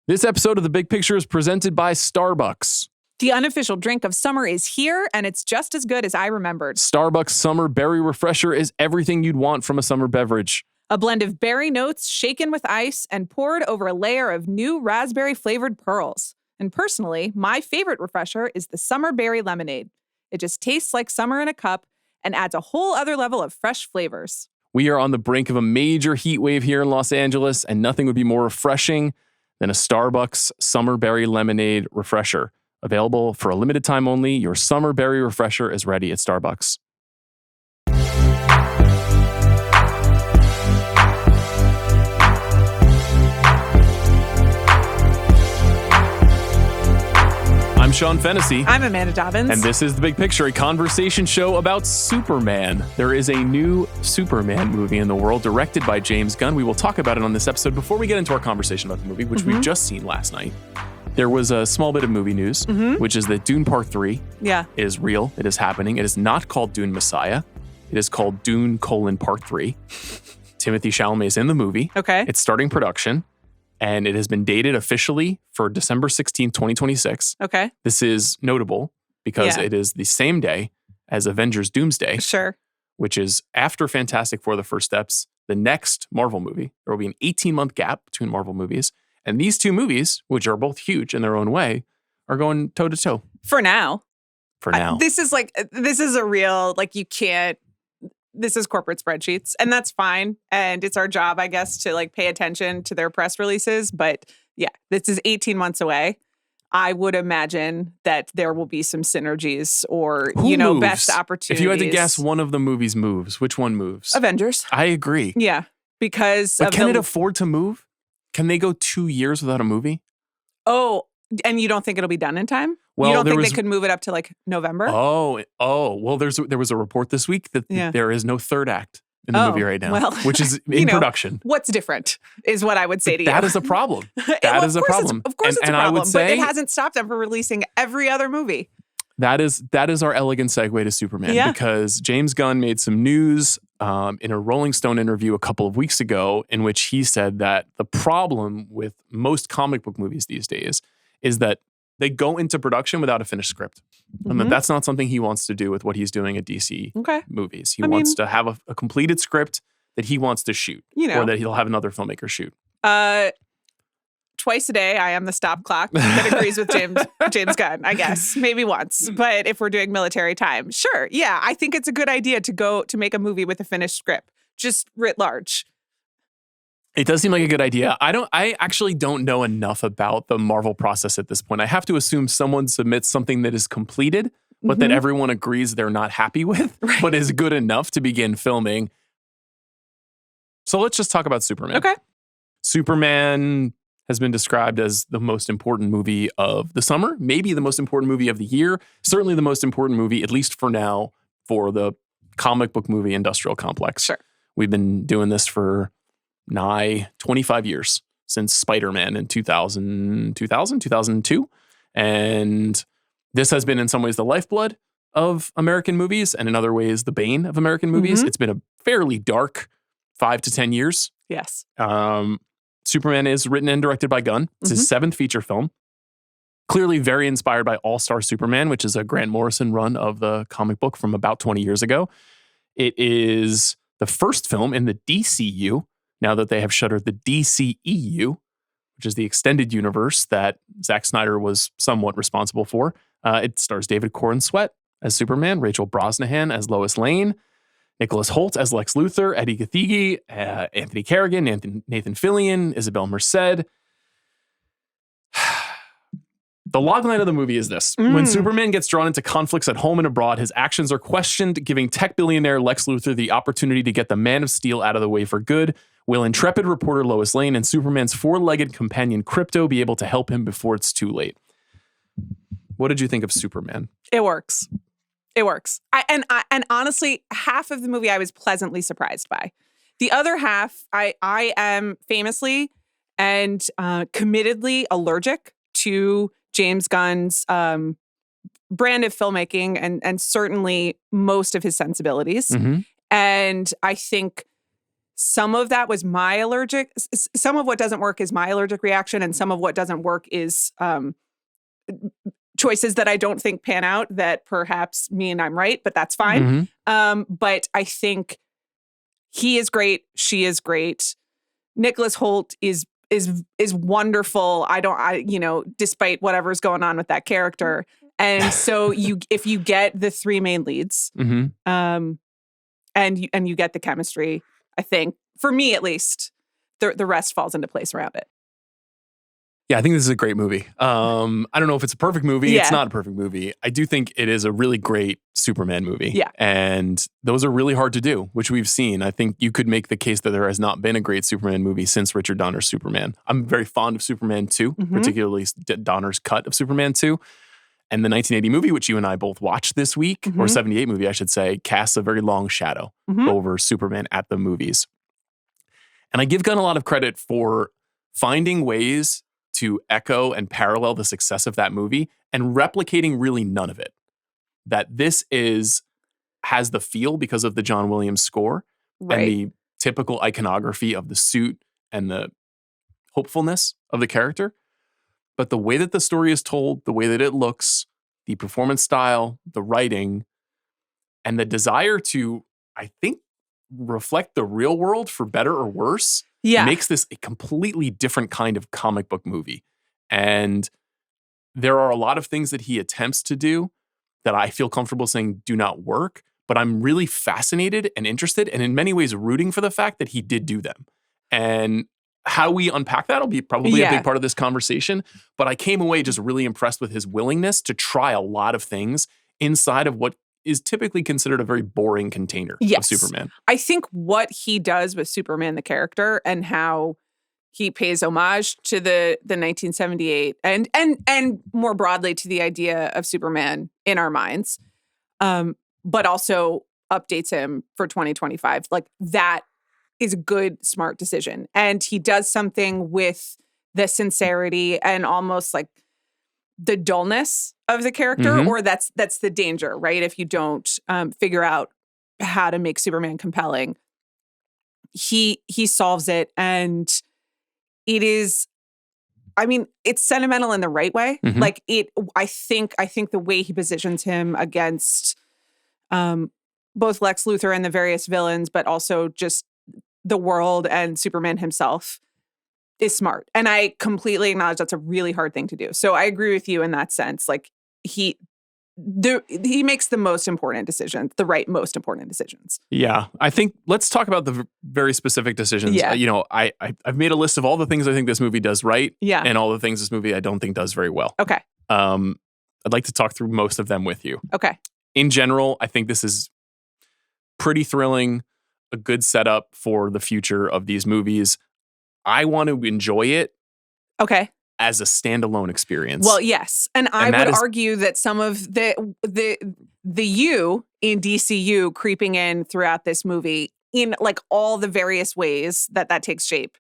This episode of The Big Picture is presented by Starbucks. The unofficial drink of summer is here, and it's just as good as I remembered. Starbucks Summer Berry Refresher is everything you'd want from a summer beverage. A blend of berry notes shaken with ice and poured over a layer of new raspberry-flavored pearls. And personally, my favorite refresher is the Summer Berry Lemonade. It just tastes like summer in a cup and adds a whole other level of fresh flavors. We are on the brink of a major heat wave here in Los Angeles, and nothing would be more refreshing than a Starbucks Summer Berry Lemonade Refresher. Available for a limited time only, your Summer Berry Refresher is ready at Starbucks. I'm Sean Fennessey. I'm Amanda Dobbins. And this is The Big Picture, a conversation show about Superman. There is a new Superman movie in the world directed by James Gunn. We will talk about it on this episode. Before we get into our conversation about the movie, which we've just seen last night, there was a small bit of movie news, which is that Dune Part 3 is real. It is happening. It is not called Dune Messiah. It is called Dune: Part 3. Timothée Chalamet is in the movie. Okay. It's starting production. And it has been dated officially for December 16th, 2026. Okay. This is notable because it is the same day as Avengers Doomsday. Sure. Which is after Fantastic Four: The First Steps, the next Marvel movie. There will be an 18-month gap between Marvel movies. And these two movies, which are both huge in their own way, are going toe-to-toe. For now. This is a real, you can't, this is corporate spreadsheets, and that's fine. And it's our job, I guess, to pay attention to their press releases. But yeah, this is 18 months away. I would imagine that there will be some synergies or, Who best moves? opportunities. If you had to guess one of the movies moves, which one moves? Avengers. I agree. Yeah, because But can it afford to move? Can they go 2 years without a movie? Oh, and you don't think it'll be done in time? Well, you don't think they could move it up to November? Oh. Well, there was a report this week that there is no third act in the movie right now, which is in production. What's different is what I would say to you. That is a problem. That is a problem. Of course, it's a problem. I would say, but it hasn't stopped them from releasing every other movie. That is our elegant segue to Superman because James Gunn made some news in a Rolling Stone interview a couple of weeks ago in which he said that the problem with most comic book movies these days is that they go into production without a finished script. And that's not something he wants to do with what he's doing at DC movies. He wants to have a completed script that he wants to shoot or that he'll have another filmmaker shoot. Twice a day, I am the stop clock that agrees with James Gunn, I guess. Maybe once. But if we're doing military time, sure. Yeah, I think it's a good idea to make a movie with a finished script, just writ large. It does seem like a good idea. I actually don't know enough about the Marvel process at this point. I have to assume someone submits something that is completed, but that everyone agrees they're not happy with, but is good enough to begin filming. So let's just talk about Superman. Okay. Superman has been described as the most important movie of the summer, maybe the most important movie of the year, certainly the most important movie, at least for now, for the comic book movie industrial complex. Sure. We've been doing this for nigh 25 years since Spider-Man in 2002. And this has been in some ways the lifeblood of American movies and in other ways the bane of American movies. It's been a fairly dark 5 to 10 years. Yes. Superman is written and directed by Gunn. It's his seventh feature film. Clearly very inspired by All-Star Superman, which is a Grant Morrison run of the comic book from about 20 years ago. It is the first film in the DCU, now that they have shuttered the DCEU, which is the extended universe that Zack Snyder was somewhat responsible for. It stars David Corenswet as Superman, Rachel Brosnahan as Lois Lane, Nicholas Hoult as Lex Luthor, Eddie Gathegi, Anthony Carrigan, Nathan Fillion, Isabel Merced. The logline of the movie is this. When Superman gets drawn into conflicts at home and abroad, his actions are questioned, giving tech billionaire Lex Luthor the opportunity to get the Man of Steel out of the way for good. Will intrepid reporter Lois Lane and Superman's four-legged companion Krypto be able to help him before it's too late? What did you think of Superman? It works. And honestly, half of the movie I was pleasantly surprised by. The other half, I am famously and committedly allergic to James Gunn's brand of filmmaking and certainly most of his sensibilities. And I think some of that was my allergic. Some of what doesn't work is my allergic reaction, and some of what doesn't work is choices that I don't think pan out that perhaps mean I'm right, but that's fine. But I think he is great. She is great. Nicholas Hoult is wonderful. Despite whatever's going on with that character. And so if you get the three main leads, and you get the chemistry, I think, for me at least, the rest falls into place around it. Yeah, I think this is a great movie. I don't know if it's a perfect movie. Yeah. It's not a perfect movie. I do think it is a really great Superman movie. Yeah. And those are really hard to do, which we've seen. I think you could make the case that there has not been a great Superman movie since Richard Donner's Superman. I'm very fond of Superman 2, particularly Donner's cut of Superman 2. And the 1980 movie, which you and I both watched this week, or 78 movie, I should say, casts a very long shadow over Superman at the movies. And I give Gunn a lot of credit for finding ways to echo and parallel the success of that movie and replicating really none of it. That this has the feel because of the John Williams score and the typical iconography of the suit and the hopefulness of the character. But the way that the story is told, the way that it looks, the performance style, the writing, and the desire to, I think, reflect the real world for better or worse, makes this a completely different kind of comic book movie. And there are a lot of things that he attempts to do that I feel comfortable saying do not work, but I'm really fascinated and interested and in many ways rooting for the fact that he did do them. And how we unpack that will be probably a big part of this conversation. But I came away just really impressed with his willingness to try a lot of things inside of what is typically considered a very boring container of Superman. I think what he does with Superman, the character, and how he pays homage to the 1978 and more broadly to the idea of Superman in our minds, but also updates him for 2025. Like, that is a good, smart decision. And he does something with the sincerity and almost like the dullness of the character, or that's the danger, right? If you don't figure out how to make Superman compelling, he solves it, and it is. I mean, it's sentimental in the right way. Like I think the way he positions him against both Lex Luthor and the various villains, but also just the world and Superman himself, is smart. And I completely acknowledge that's a really hard thing to do. So I agree with you in that sense. Like, he makes the most important decisions, the right most important decisions. Yeah. I think let's talk about the very specific decisions. Yeah. I've made a list of all the things I think this movie does right. Yeah. And all the things this movie I don't think does very well. Okay. I'd like to talk through most of them with you. Okay. In general, I think this is pretty thrilling, a good setup for the future of these movies. I want to enjoy it. Okay. As a standalone experience. Well, yes. And I would argue that some of the you in DCU creeping in throughout this movie in like all the various ways that takes shape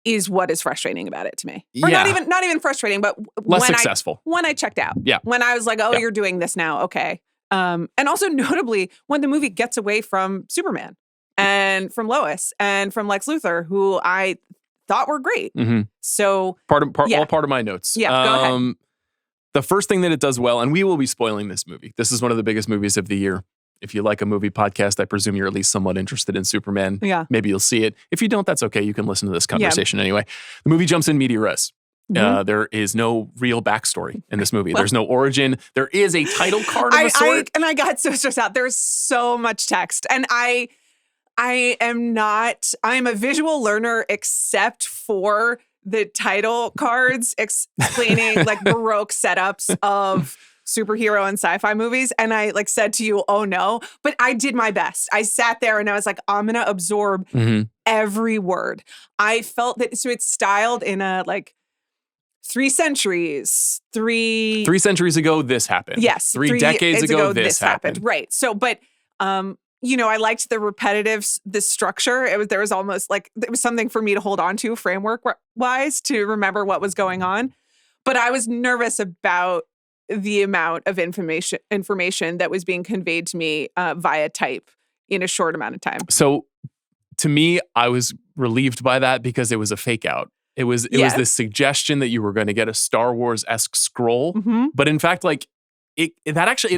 is what is frustrating about it to me. Or not even frustrating, but less successful. When I checked out. Yeah. When I was like, oh, you're doing this now. Okay. And also notably when the movie gets away from Superman and from Lois and from Lex Luthor, who I thought were great. So all part of my notes. Yeah, go ahead. The first thing that it does well, and we will be spoiling this movie. This is one of the biggest movies of the year. If you like a movie podcast, I presume you're at least somewhat interested in Superman. Yeah. Maybe you'll see it. If you don't, that's okay. You can listen to this conversation anyway. The movie jumps in media res. There is no real backstory in this movie. There's no origin. There is a title card of a sort. And I got so stressed out. There's so much text. And I'm a visual learner except for the title cards explaining like Baroque setups of superhero and sci-fi movies. And I said to you, oh no, but I did my best. I sat there and I was like, I'm going to absorb every word. I felt that, so it's styled in a 3 centuries, three centuries ago, this happened. Yes. 3 decades ago, this happened. Right. So, but, I liked the repetitive, the structure. There was almost it was something for me to hold on to framework wise to remember what was going on. But I was nervous about the amount of information that was being conveyed to me via type in a short amount of time. So to me, I was relieved by that because it was a fake out. It was this suggestion that you were going to get a Star Wars-esque scroll. Mm-hmm. But in fact, like, it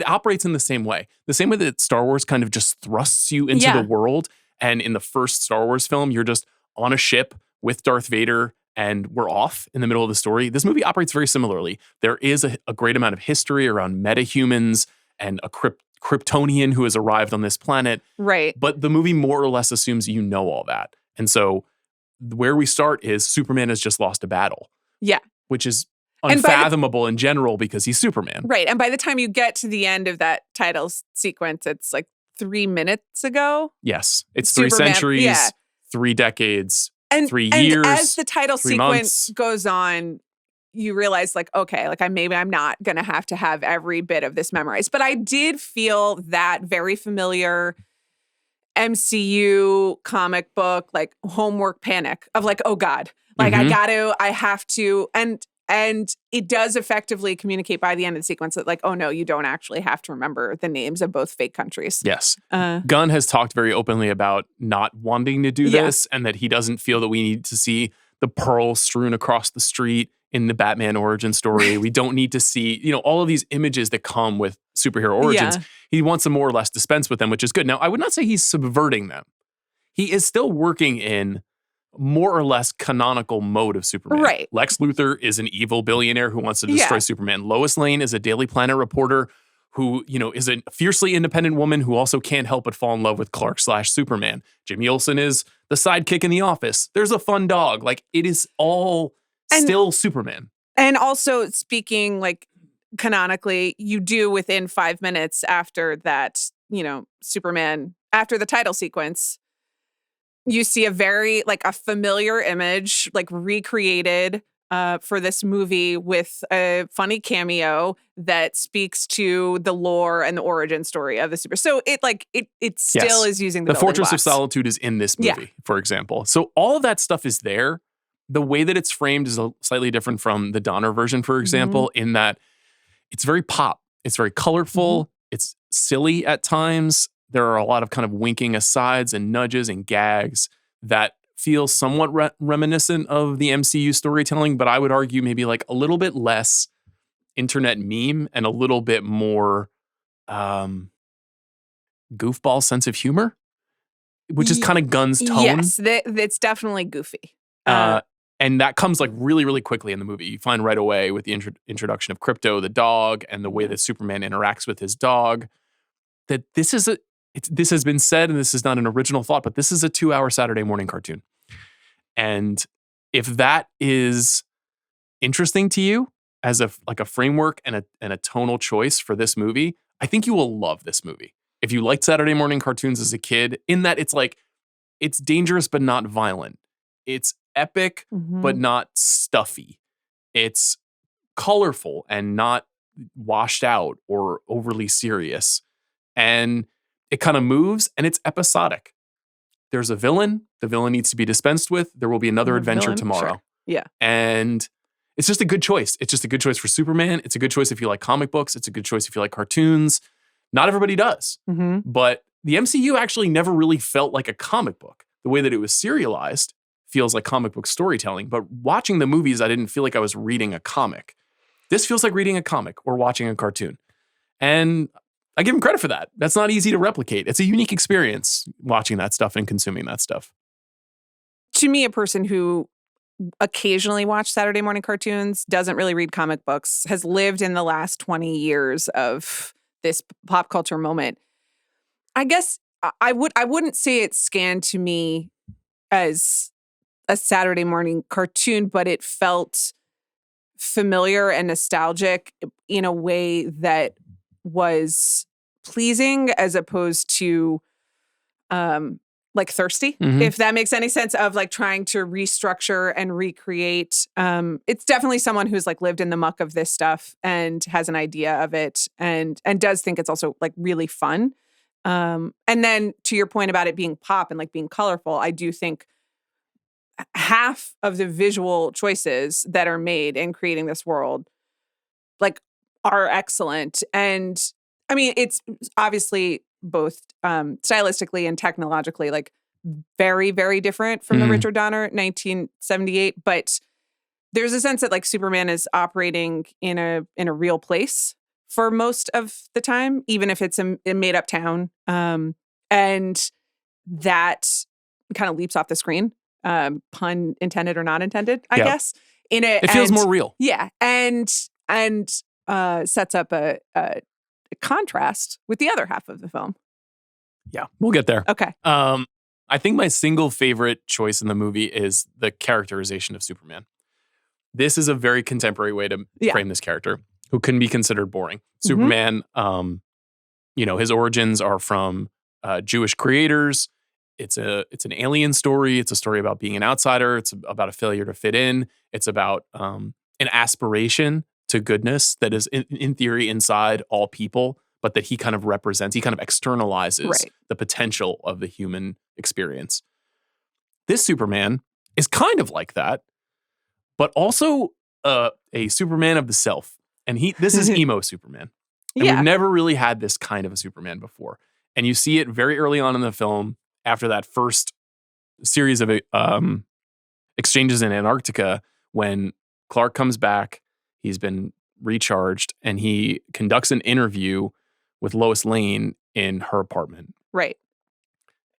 operates in the same way. The same way that Star Wars kind of just thrusts you into the world. And in the first Star Wars film, you're just on a ship with Darth Vader and we're off in the middle of the story. This movie operates very similarly. There is a great amount of history around metahumans and a Kryptonian who has arrived on this planet. Right. But the movie more or less assumes you know all that. And so where we start is Superman has just lost a battle. Yeah. Which is unfathomable in general because he's Superman. Right. And by the time you get to the end of that title sequence, it's like 3 minutes ago. Yes. It's Superman, 3 centuries, 3 decades, 3 years. And as the title sequence months. goes on, you realize like, okay, like I'm not going to have every bit of this memorized. But I did feel that very familiar MCU comic book, like homework panic of like, oh God, like I have to. And it does effectively communicate by the end of the sequence that like, oh no, you don't actually have to remember the names of both fake countries. Yes. Gunn has talked very openly about not wanting to do this and that he doesn't feel that we need to see the pearl strewn across the street in the Batman origin story. We don't need to see, all of these images that come with superhero origins. Yeah. He wants to more or less dispense with them, which is good. Now, I would not say he's subverting them. He is still working in more or less canonical mode of Superman. Right. Lex Luthor is an evil billionaire who wants to destroy Superman. Lois Lane is a Daily Planet reporter who, is a fiercely independent woman who also can't help but fall in love with Clark/Superman. Jimmy Olsen is the sidekick in The Office. There's a fun dog. Like, it is all still Superman. And also speaking like canonically, you do within 5 minutes after that, Superman, after the title sequence, you see a very like a familiar image, like recreated for this movie with a funny cameo that speaks to the lore and the origin story of the super. So it still is using the Fortress blocks. of Solitude is in this movie, for example. So all of that stuff is there. The way that it's framed is slightly different from the Donner version, for example, in that it's very pop. It's very colorful. It's silly at times. There are a lot of kind of winking asides and nudges and gags that feel somewhat reminiscent of the MCU storytelling, but I would argue maybe like a little bit less internet meme and a little bit more goofball sense of humor, which is kind of Gunn's tone. Yes, it's definitely goofy. And that comes like really, really quickly in the movie. You find right away with the introduction of Krypto, the dog, and the way that Superman interacts with his dog, that this has been said, and this is not an original thought, but this is a 2-hour Saturday morning cartoon. And if that is interesting to you as a framework and a tonal choice for this movie, I think you will love this movie. If you liked Saturday morning cartoons as a kid, in that it's dangerous but not violent. It's epic but not stuffy. It's colorful and not washed out or overly serious. And it kind of moves and it's episodic. There's a villain. The villain needs to be dispensed with. There will be another adventure tomorrow. Sure. Yeah. And it's just a good choice. It's just a good choice for Superman. It's a good choice if you like comic books. It's a good choice if you like cartoons. Not everybody does. But the MCU actually never really felt like a comic book. The way that it was serialized feels like comic book storytelling. But watching the movies, I didn't feel like I was reading a comic. This feels like reading a comic or watching a cartoon. And I give him credit for that. That's not easy to replicate. It's a unique experience watching that stuff and consuming that stuff. To me, a person who occasionally watches Saturday morning cartoons, doesn't really read comic books, has lived in the last 20 years of this pop culture moment. I guess I wouldn't say it scanned to me as a Saturday morning cartoon, but it felt familiar and nostalgic in a way that was pleasing as opposed to like thirsty, if that makes any sense, of like trying to restructure and recreate. It's definitely someone who's like lived in the muck of this stuff and has an idea of it and does think it's also like really fun. And then to your point about it being pop and like being colorful, I do think half of the visual choices that are made in creating this world like are excellent. And I mean, it's obviously both stylistically and technologically like very, very different from the Richard Donner 1978. But there's a sense that like Superman is operating in a real place for most of the time, even if it's a made up town. And that kind of leaps off the screen, pun intended or not intended, I guess. It feels more real. Yeah. And sets up a contrast with the other half of the film. Yeah, we'll get there. Okay. I think my single favorite choice in the movie is the characterization of Superman. This is a very contemporary way to frame this character, who couldn't be considered boring. Superman, his origins are from Jewish creators. It's an alien story. It's a story about being an outsider. It's about a failure to fit in. It's about an aspiration to goodness that is in theory inside all people, but that he kind of represents. He kind of externalizes the potential of the human experience. This Superman is kind of like that, but also a Superman of the self. And this is emo Superman. And we've never really had this kind of a Superman before. And you see it very early on in the film, after that first series of exchanges in Antarctica, when Clark comes back, he's been recharged, and he conducts an interview with Lois Lane in her apartment. Right.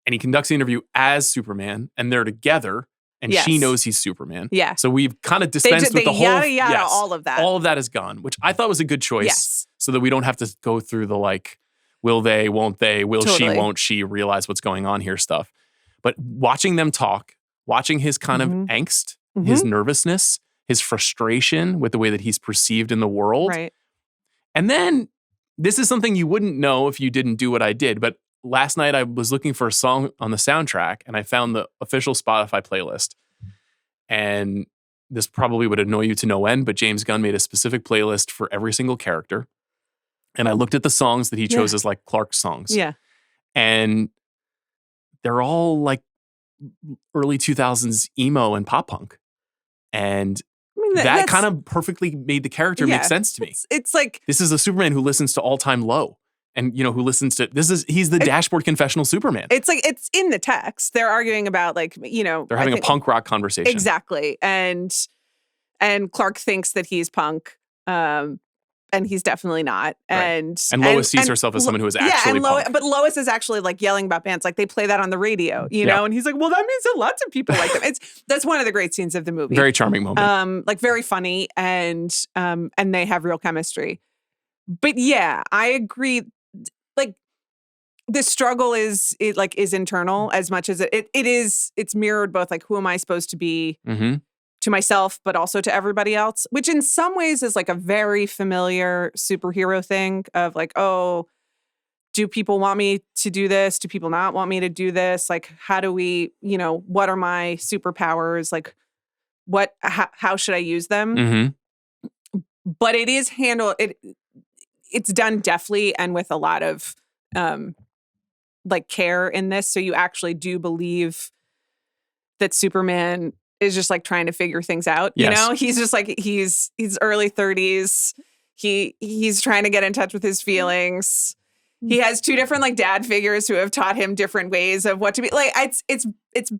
And he conducts the interview as Superman, and they're together, and she knows he's Superman. Yeah. So we've kind of dispensed with the whole... Yada, all of that. All of that is gone, which I thought was a good choice, so that we don't have to go through the like, will they, won't they, will she, won't she realize what's going on here stuff. But watching them talk, watching his kind of angst, his nervousness, his frustration with the way that he's perceived in the world. Right. And then, this is something you wouldn't know if you didn't do what I did, but last night I was looking for a song on the soundtrack, and I found the official Spotify playlist. And this probably would annoy you to no end, but James Gunn made a specific playlist for every single character. And I looked at the songs that he chose as like Clark's songs. Yeah. And they're all like early 2000s emo and pop punk. And that kind of perfectly made the character make sense to me. It's like, this is a Superman who listens to All Time Low, and who listens to he's the dashboard confessional Superman. It's like, it's in the text. They're arguing about like, they're having a punk rock conversation. Exactly. And Clark thinks that he's punk. And he's definitely not. And Lois sees herself as someone who is actually punk. But Lois is actually like yelling about bands. Like they play that on the radio, you know? And he's like, well, that means that lots of people like them. That's one of the great scenes of the movie. Very charming moment. Like very funny, and they have real chemistry. But yeah, I agree. Like the struggle is internal as much as it's mirrored both like, who am I supposed to be? To myself, but also to everybody else, which in some ways is like a very familiar superhero thing of like, oh, do people want me to do this? Do people not want me to do this? Like, how do we, what are my superpowers? Like, how should I use them? But it is it's done deftly and with a lot of like care in this. So you actually do believe that Superman is just like trying to figure things out. He's just like, he's early 30s. He's trying to get in touch with his feelings. He has two different like dad figures who have taught him different ways of what to be. Like it's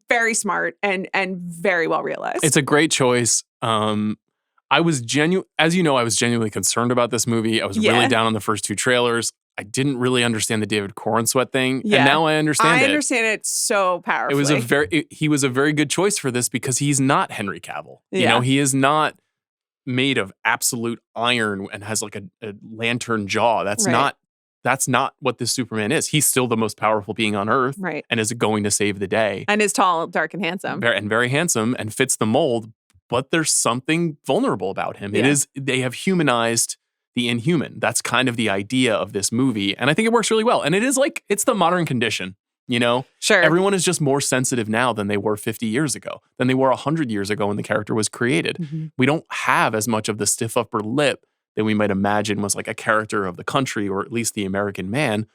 very smart and very well realized. It's a great choice. I was genuinely concerned about this movie. I was really down on the first two trailers. I didn't really understand the David Corenswet thing, and now I understand it. I understand it so powerfully. He was a very good choice for this because he's not Henry Cavill. He is not made of absolute iron and has like a lantern jaw. That's not what this Superman is. He's still the most powerful being on Earth, and is going to save the day. And is tall, dark, and handsome, very handsome, and fits the mold. But there's something vulnerable about him. They have humanized the inhuman. That's kind of the idea of this movie. And I think it works really well. And it is like, it's the modern condition, Sure. Everyone is just more sensitive now than they were 50 years ago, than they were 100 years ago when the character was created. We don't have as much of the stiff upper lip that we might imagine was like a character of the country, or at least the American man.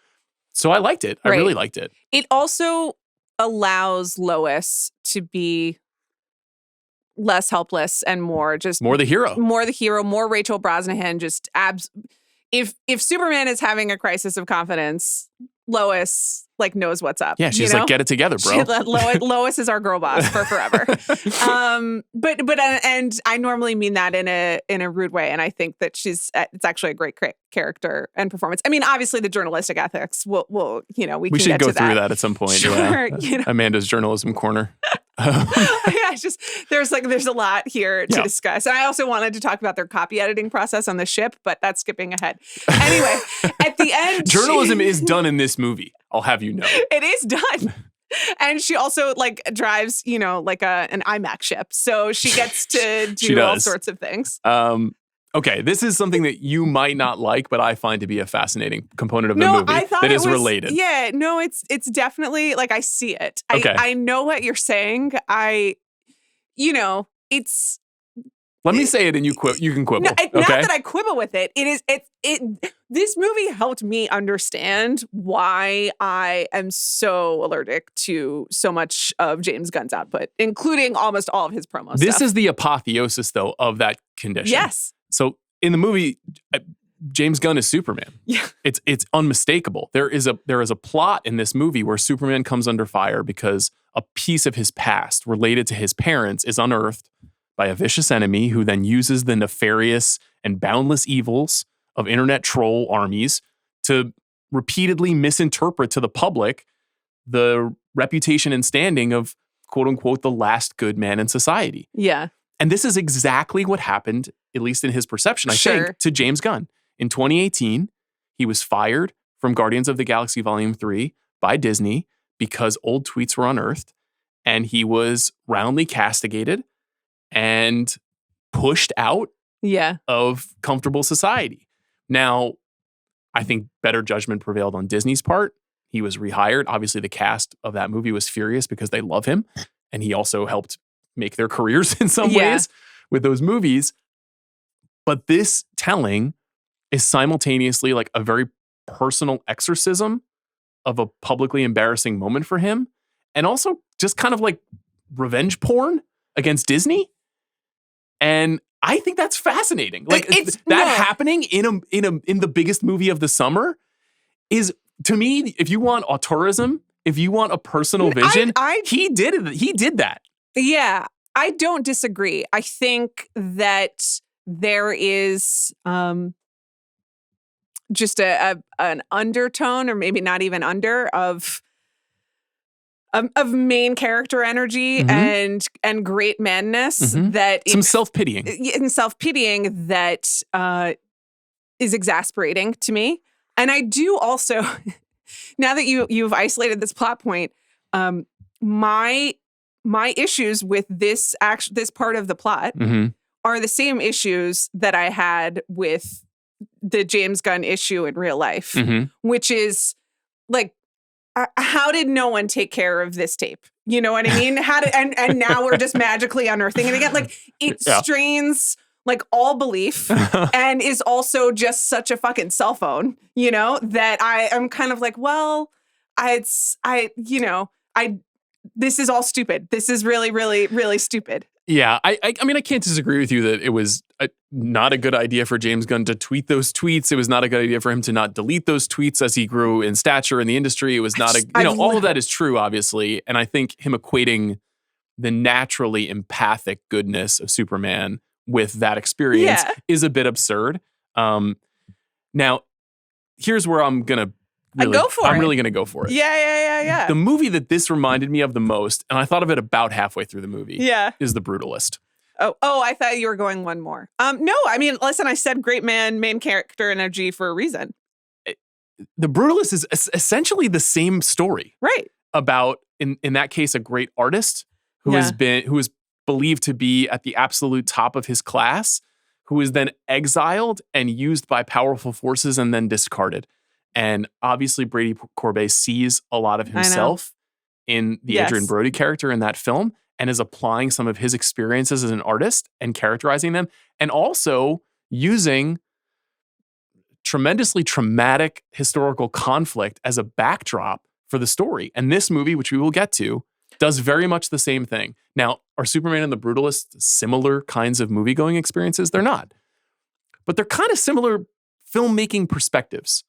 So I liked it. I really liked it. It also allows Lois to be less helpless and more the hero, more Rachel Brosnahan. If Superman is having a crisis of confidence, Lois like knows what's up. Yeah, she's like, get it together, bro. Lois is our girl boss for forever. And I normally mean that in a rude way, and I think that it's actually a great character and performance. I mean, obviously the journalistic ethics will we should go through that at some point. Sure, yeah. Amanda's journalism corner. It's just there's a lot here to discuss. And I also wanted to talk about their copy editing process on the ship, but that's skipping ahead. Anyway, at the end, journalism is done in this movie. I'll have you know, it is done. And she also like drives, like an IMAX ship, so she gets to do all sorts of things. Okay, this is something that you might not like, but I find to be a fascing component of the movie that is related. Yeah, no, it's definitely like I see it. Okay. I know what you're saying. It's. Let me say it and you can quibble. No, okay? Not that I quibble with it. This movie helped me understand why I am so allergic to so much of James Gunn's output, including almost all of his promo stuff. This is the apotheosis, though, of that condition. Yes. So in the movie, James Gunn is Superman. Yeah. It's unmistakable. There is a plot in this movie where Superman comes under fire because a piece of his past related to his parents is unearthed by a vicious enemy who then uses the nefarious and boundless evils of internet troll armies to repeatedly misinterpret to the public the reputation and standing of, quote unquote, the last good man in society. Yeah. And this is exactly what happened, at least in his perception, I think, to James Gunn. In 2018, he was fired from Guardians of the Galaxy Volume 3 by Disney because old tweets were unearthed, and he was roundly castigated and pushed out of comfortable society. Now, I think better judgment prevailed on Disney's part. He was rehired. Obviously, the cast of that movie was furious because they love him, and he also helped make their careers in some ways with those movies. But this telling is simultaneously like a very personal exorcism of a publicly embarrassing moment for him, and also just kind of like revenge porn against Disney. And I think that's fascinating. Like happening in the biggest movie of the summer is, to me, if you want auteurism, if you want a personal vision, he did it. He did that. Yeah, I don't disagree. I think that there is just an undertone, or maybe not even of main character energy and great madness that some self-pitying that is exasperating to me. And I do also, now that you've isolated this plot point, my issues with this part of the plot are the same issues that I had with the James Gunn issue in real life, which is like, how did no one take care of this tape? You know what I mean? And now we're just magically unearthing it again. Like, it strains like all belief and is also just such a fucking cell phone, that I am kind of like, well, this is all stupid. This is really, really, really stupid. Yeah, I mean, I can't disagree with you that it was not a good idea for James Gunn to tweet those tweets. It was not a good idea for him to not delete those tweets as he grew in stature in the industry. It was not all of that is true, obviously. And I think him equating the naturally empathic goodness of Superman with that experience is a bit absurd. Now, here's where I'm going to really going to go for it. Yeah. The movie that this reminded me of the most, and I thought of it about halfway through the movie, is The Brutalist. Oh, I thought you were going one more. No, I mean, listen, I said great main character energy for a reason. The Brutalist is essentially the same story. Right. About, in that case, a great artist who is believed to be at the absolute top of his class, who is then exiled and used by powerful forces and then discarded. And obviously, Brady Corbet sees a lot of himself in the Adrian Brody character in that film and is applying some of his experiences as an artist and characterizing them, and also using tremendously traumatic historical conflict as a backdrop for the story. And this movie, which we will get to, does very much the same thing. Now, are Superman and The Brutalist similar kinds of movie-going experiences? They're not. But they're kind of similar filmmaking perspectives.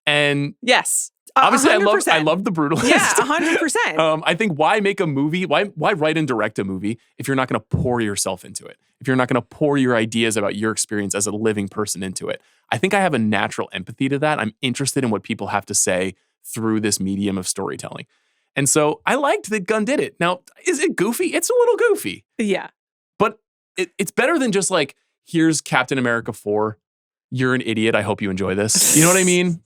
And yes, Obviously, 100%. I love The Brutalist. Yeah, 100%. I think why make a movie? Why write and direct a movie if you're not going to pour yourself into it? If you're not going to pour your ideas about your experience as a living person into it? I think I have a natural empathy to that. I'm interested in what people have to say through this medium of storytelling. And so I liked that Gunn did it. Now, is it goofy? It's a little goofy. Yeah. But it's better than just like, here's Captain America 4. You're an idiot. I hope you enjoy this. You know what I mean?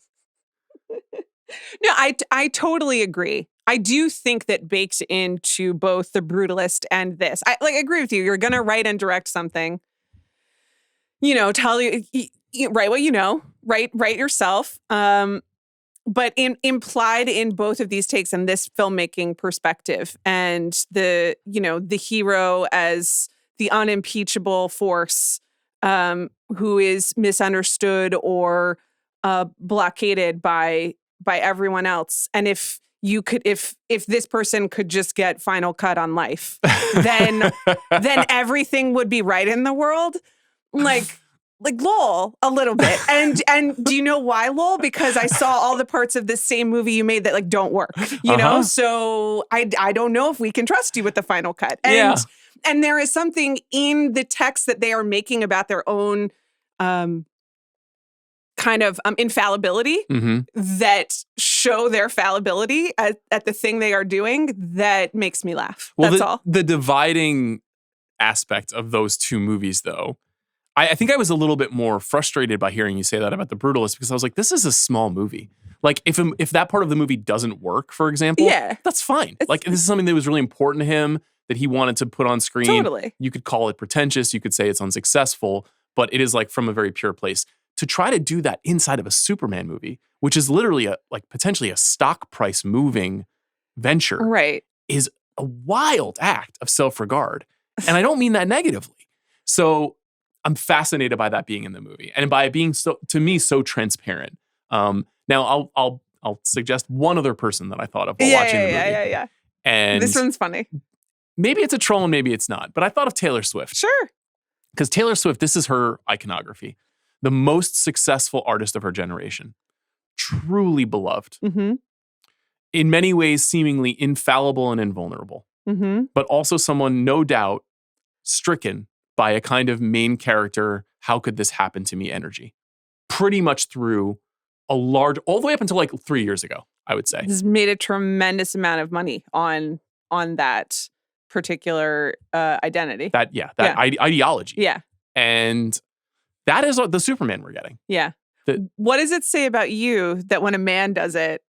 No, I totally agree. I do think that baked into both The Brutalist and this. I agree with you. You're going to write and direct something. Tell you write what you know. Write yourself. But implied in both of these takes and this filmmaking perspective and the hero as the unimpeachable force who is misunderstood or blockaded by everyone else. And if this person could just get final cut on life, then everything would be right in the world. Like lol, a little bit. And do you know why lol? Because I saw all the parts of this same movie you made that don't work, you know? So I don't know if we can trust you with the final cut. And there is something in the text that they are making about their own kind of infallibility that show their fallibility at the thing they are doing that makes me laugh. Well, that's all. The dividing aspect of those two movies, though, I think I was a little bit more frustrated by hearing you say that about The Brutalist because I was like, this is a small movie. Like, if that part of the movie doesn't work, for example, that's fine. Like, this is something that was really important to him that he wanted to put on screen. Totally. You could call it pretentious. You could say it's unsuccessful, but it is from a very pure place. To try to do that inside of a Superman movie, which is literally potentially a stock price moving venture, right, is a wild act of self-regard. And I don't mean that negatively. So I'm fascinated by that being in the movie and by it being so transparent. Now I'll suggest one other person that I thought of while watching the movie. Yeah. And this one's funny. Maybe it's a troll and maybe it's not, but I thought of Taylor Swift. Sure. Because Taylor Swift, this is her iconography. The most successful artist of her generation. Truly beloved. Mm-hmm. In many ways, seemingly infallible and invulnerable. Mm-hmm. But also someone, no doubt, stricken by a kind of main character, how could this happen to me energy. Pretty much through all the way up until 3 years ago, I would say. Has made a tremendous amount of money on that particular identity. Ideology. Yeah. And that is the Superman we're getting. Yeah. What does it say about you that when a man does it,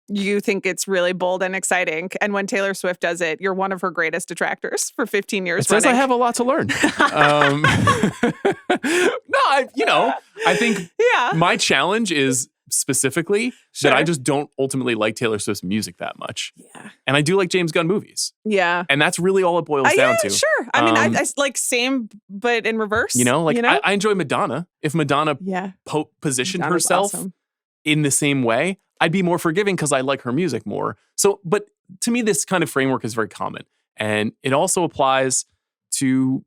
you think it's really bold and exciting, and when Taylor Swift does it, you're one of her greatest detractors for 15 years? It says I have a lot to learn. I think my challenge is specifically that I just don't ultimately like Taylor Swift's music that much. Yeah. And I do like James Gunn movies. Yeah. And that's really all it boils down to. Sure. I mean, I like same, but in reverse. I enjoy Madonna. If Madonna positioned Madonna's herself awesome. In the same way, I'd be more forgiving because I like her music more. So, but to me, this kind of framework is very common. And it also applies to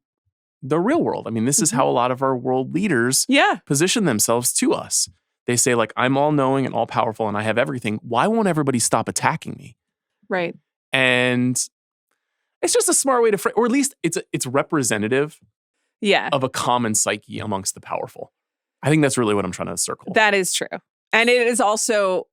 the real world. I mean, this is how a lot of our world leaders position themselves to us. They say, I'm all-knowing and all-powerful and I have everything. Why won't everybody stop attacking me? Right. And it's just a smart way to frame, or at least it's representative of a common psyche amongst the powerful. I think that's really what I'm trying to circle. That is true. And it is also,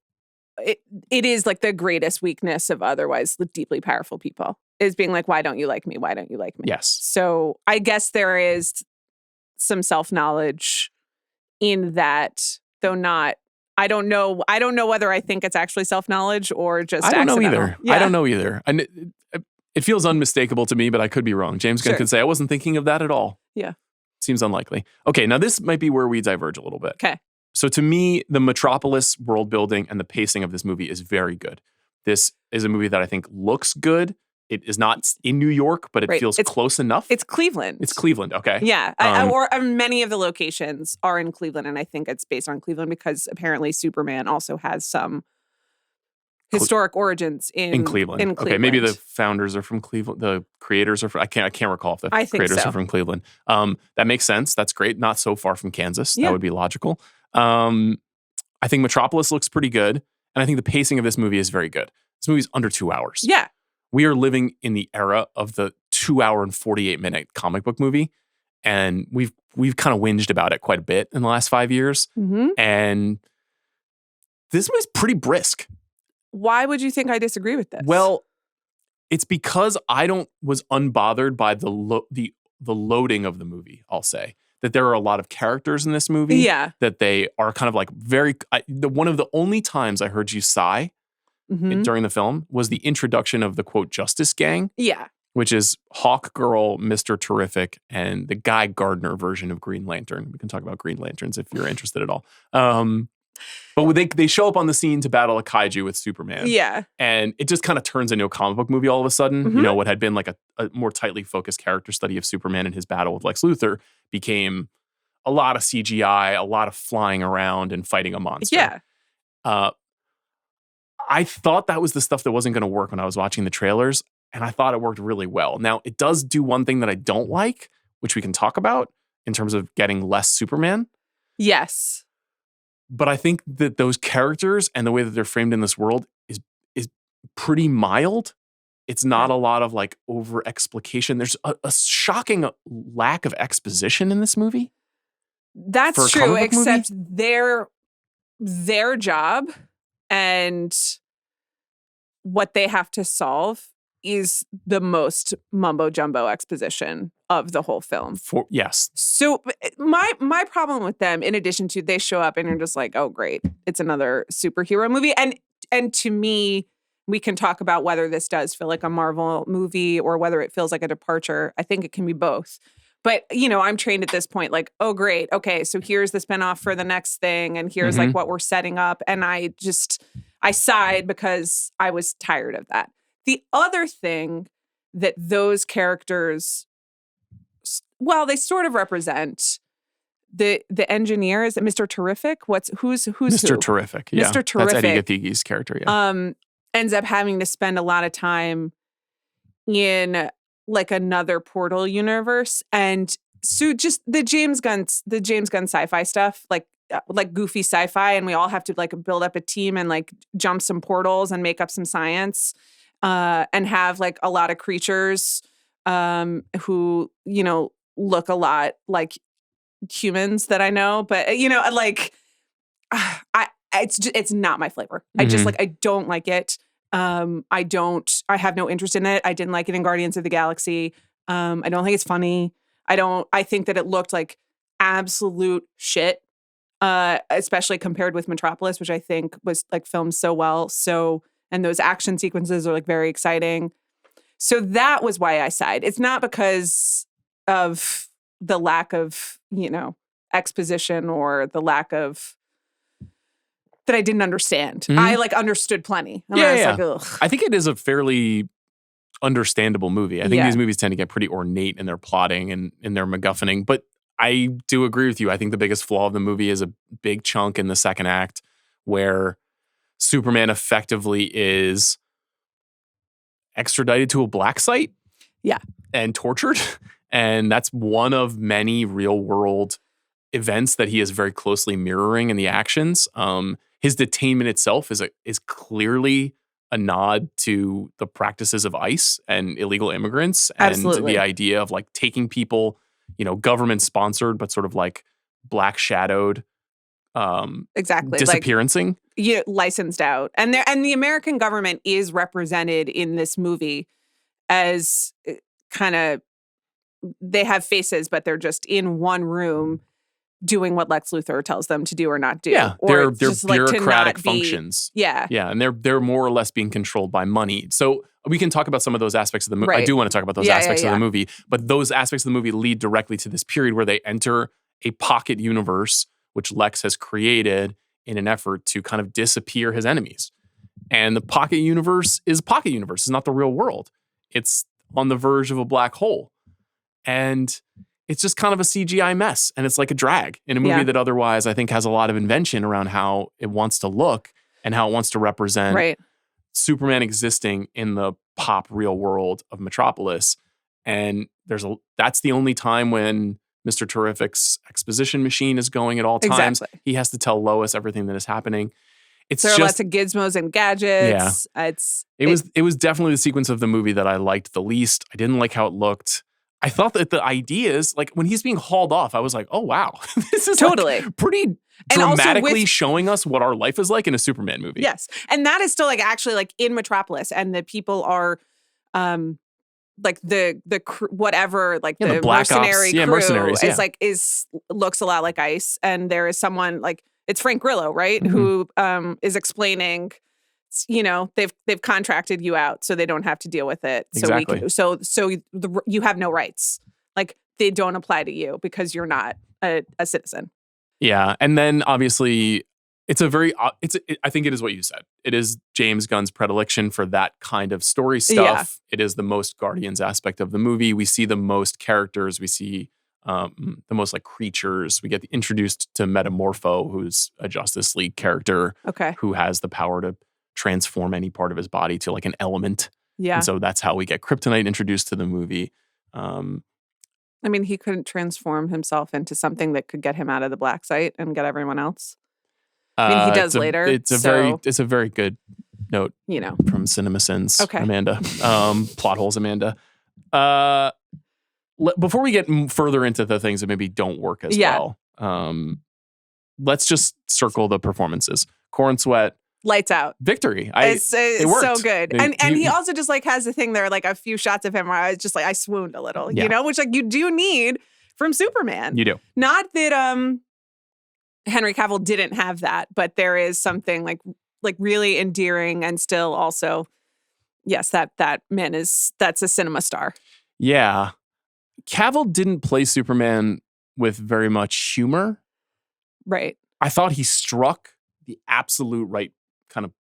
it is the greatest weakness of otherwise deeply powerful people is being why don't you like me? Why don't you like me? Yes. So I guess there is some self-knowledge in that, though not, I don't know whether I think it's actually self-knowledge or just accidental. I don't know either. And it feels unmistakable to me, but I could be wrong. James Gunn could say, I wasn't thinking of that at all. Yeah. Seems unlikely. Okay, now this might be where we diverge a little bit. Okay. So to me, the Metropolis world building and the pacing of this movie is very good. This is a movie that I think looks good. It is not in New York, but it feels close enough. It's Cleveland. It's Cleveland, okay. Yeah, or many of the locations are in Cleveland, and I think it's based on Cleveland because apparently Superman also has some historic origins in Cleveland. Okay, maybe the founders are from Cleveland. The creators are from, I can't recall if the creators are from Cleveland. That makes sense. That's great. Not so far from Kansas. That would be logical. I think Metropolis looks pretty good. And I think the pacing of this movie is very good. This movie's under 2 hours. Yeah. We are living in the era of the 2 hour and 48-minute comic book movie. And we've kind of whinged about it quite a bit in the last 5 years. Mm-hmm. And this movie's pretty brisk. Why would you think I disagree with this? Well, it's because I was unbothered by the loading of the movie, I'll say. That there are a lot of characters in this movie. Yeah. That they are kind of like one of the only times I heard you sigh during the film was the introduction of the, quote, Justice Gang. Yeah. Which is Hawk Girl, Mr. Terrific, and the Guy Gardner version of Green Lantern. We can talk about Green Lanterns if you're interested at all. But they show up on the scene to battle a kaiju with Superman. Yeah. And it just kind of turns into a comic book movie all of a sudden. Mm-hmm. You know, what had been like a more tightly focused character study of Superman and his battle with Lex Luthor became a lot of CGI, a lot of flying around and fighting a monster. Yeah. I thought that was the stuff that wasn't going to work when I was watching the trailers. And I thought it worked really well. Now, it does do one thing that I don't like, which we can talk about in terms of getting less Superman. Yes. But I think that those characters and the way that they're framed in this world is pretty mild. It's not a lot of like over explication. There's a shocking lack of exposition in this movie. That's true, except their job and what they have to solve is the most mumbo jumbo exposition of the whole film. Yes. So my problem with them, in addition to they show up and you're just like, oh great, it's another superhero movie. And to me, we can talk about whether this does feel like a Marvel movie or whether it feels like a departure. I think it can be both. But, you know, I'm trained at this point, like, oh great, okay, so here's the spinoff for the next thing, and here's like what we're setting up. And I sighed because I was tired of that. The other thing that those characters, well, they sort of represent the engineer. Is it Mr. Terrific? Who's Mr. who? Terrific? Yeah, Mr. Terrific. That's Eddie Gathiegi's character. Yeah, ends up having to spend a lot of time in like another Portal universe, and so just the James Gunn sci-fi stuff, like goofy sci-fi, and we all have to like build up a team and like jump some portals and make up some science. And have like a lot of creatures who, you know, look a lot like humans that I know, but you know, like it's not my flavor. I just I don't like it. I have no interest in it. I didn't like it in Guardians of the Galaxy. I don't think it's funny. I think that it looked like absolute shit, especially compared with Metropolis, which I think was like filmed so well. And those action sequences are like very exciting. So that was why I sighed. It's not because of the lack of, you know, exposition or the lack of that I didn't understand. I like understood plenty. And I was like, ugh. I think it is a fairly understandable movie. I think these movies tend to get pretty ornate in their plotting and in their MacGuffining. But I do agree with you. I think the biggest flaw of the movie is a big chunk in the second act where Superman effectively is extradited to a black site. Yeah. And tortured. And that's one of many real world events that he is very closely mirroring in the actions. His detainment itself is clearly a nod to the practices of ICE and illegal immigrants. Absolutely. And the idea of like taking people, you know, government sponsored, but sort of like black shadowed exactly disappearancing. Like, licensed out. And the American government is represented in this movie as kind of, they have faces, but they're just in one room doing what Lex Luthor tells them to do or not do. Yeah, or they're just, like, bureaucratic to not functions. Yeah. And they're more or less being controlled by money. So we can talk about some of those aspects of the movie. Right. I do want to talk about those aspects of the movie, but those aspects of the movie lead directly to this period where they enter a pocket universe, which Lex has created in an effort to kind of disappear his enemies. And the pocket universe is a pocket universe. It's not the real world. It's on the verge of a black hole. And it's just kind of a CGI mess. And it's like a drag in a movie that otherwise I think has a lot of invention around how it wants to look and how it wants to represent Superman existing in the pop real world of Metropolis. And that's the only time when Mr. Terrific's exposition machine is going at all times. Exactly. He has to tell Lois everything that is happening. There are lots of gizmos and gadgets. Yeah. It was definitely the sequence of the movie that I liked the least. I didn't like how it looked. I thought that the ideas, like when he's being hauled off, I was like, oh, wow. This is totally pretty dramatically showing us what our life is like in a Superman movie. Yes. And that is still like actually like in Metropolis, and the people are like the whatever, like the Black mercenary Ops. crew mercenaries, is like looks a lot like ICE. And there is someone like, it's Frank Grillo, right? Who is explaining, they've contracted you out so they don't have to deal with it. Exactly. So you have no rights. Like they don't apply to you because you're not a citizen. Yeah. And then obviously I think it is what you said. It is James Gunn's predilection for that kind of story stuff. Yeah. It is the most Guardians aspect of the movie. We see the most characters. We see the most like creatures. We get introduced to Metamorpho, who's a Justice League character who has the power to transform any part of his body to like an element. Yeah. And so that's how we get Kryptonite introduced to the movie. I mean, he couldn't transform himself into something that could get him out of the black site and get everyone else. I mean, he does later. It's a very good note, from CinemaSins, Amanda. Plot holes, Amanda. Before we get further into the things that maybe don't work as well, let's just circle the performances. Corenswet, lights out, victory. It worked. So good, and he also just like has a thing there, like a few shots of him where I was just like I swooned a little, which like you do need from Superman. You do. Not that Henry Cavill didn't have that, but there is something like really endearing, and still also, yes, that man that's a cinema star. Yeah. Cavill didn't play Superman with very much humor. Right. I thought he struck the absolute right kind of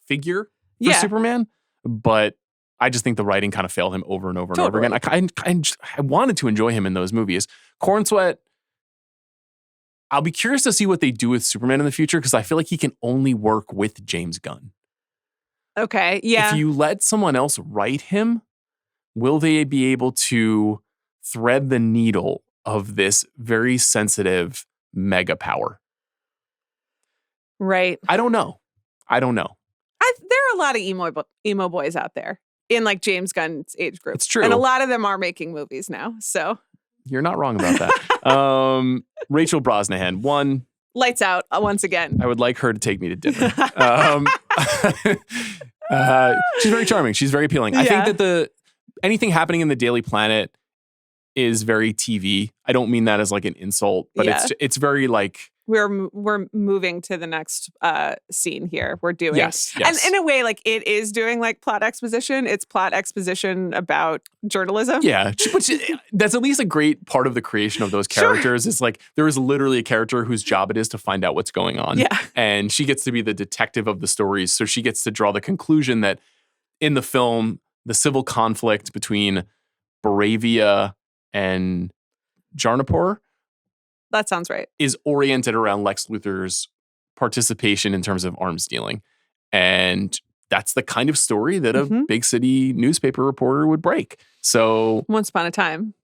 figure for Superman, but I just think the writing kind of failed him over and over and over again. I wanted to enjoy him in those movies. Corenswet, I'll be curious to see what they do with Superman in the future, because I feel like he can only work with James Gunn. Okay, yeah. If you let someone else write him, will they be able to thread the needle of this very sensitive mega power? Right. I don't know. There are a lot of emo boys out there in like James Gunn's age group. It's true. And a lot of them are making movies now, so. You're not wrong about that. Rachel Brosnahan, one. Lights out once again. I would like her to take me to dinner. She's very charming. She's very appealing. I think that anything happening in the Daily Planet is very TV. I don't mean that as like an insult, but it's very like we're moving to the next scene here. We're doing yes. And in a way, like it is doing like plot exposition. It's plot exposition about journalism. Yeah, which that's at least a great part of the creation of those characters. It's like there is literally a character whose job it is to find out what's going on. Yeah, and she gets to be the detective of the stories. So she gets to draw the conclusion that in the film, the civil conflict between Baravia and Jarnapur, that sounds right, is oriented around Lex Luthor's participation in terms of arms dealing. And that's the kind of story that a big city newspaper reporter would break. So once upon a time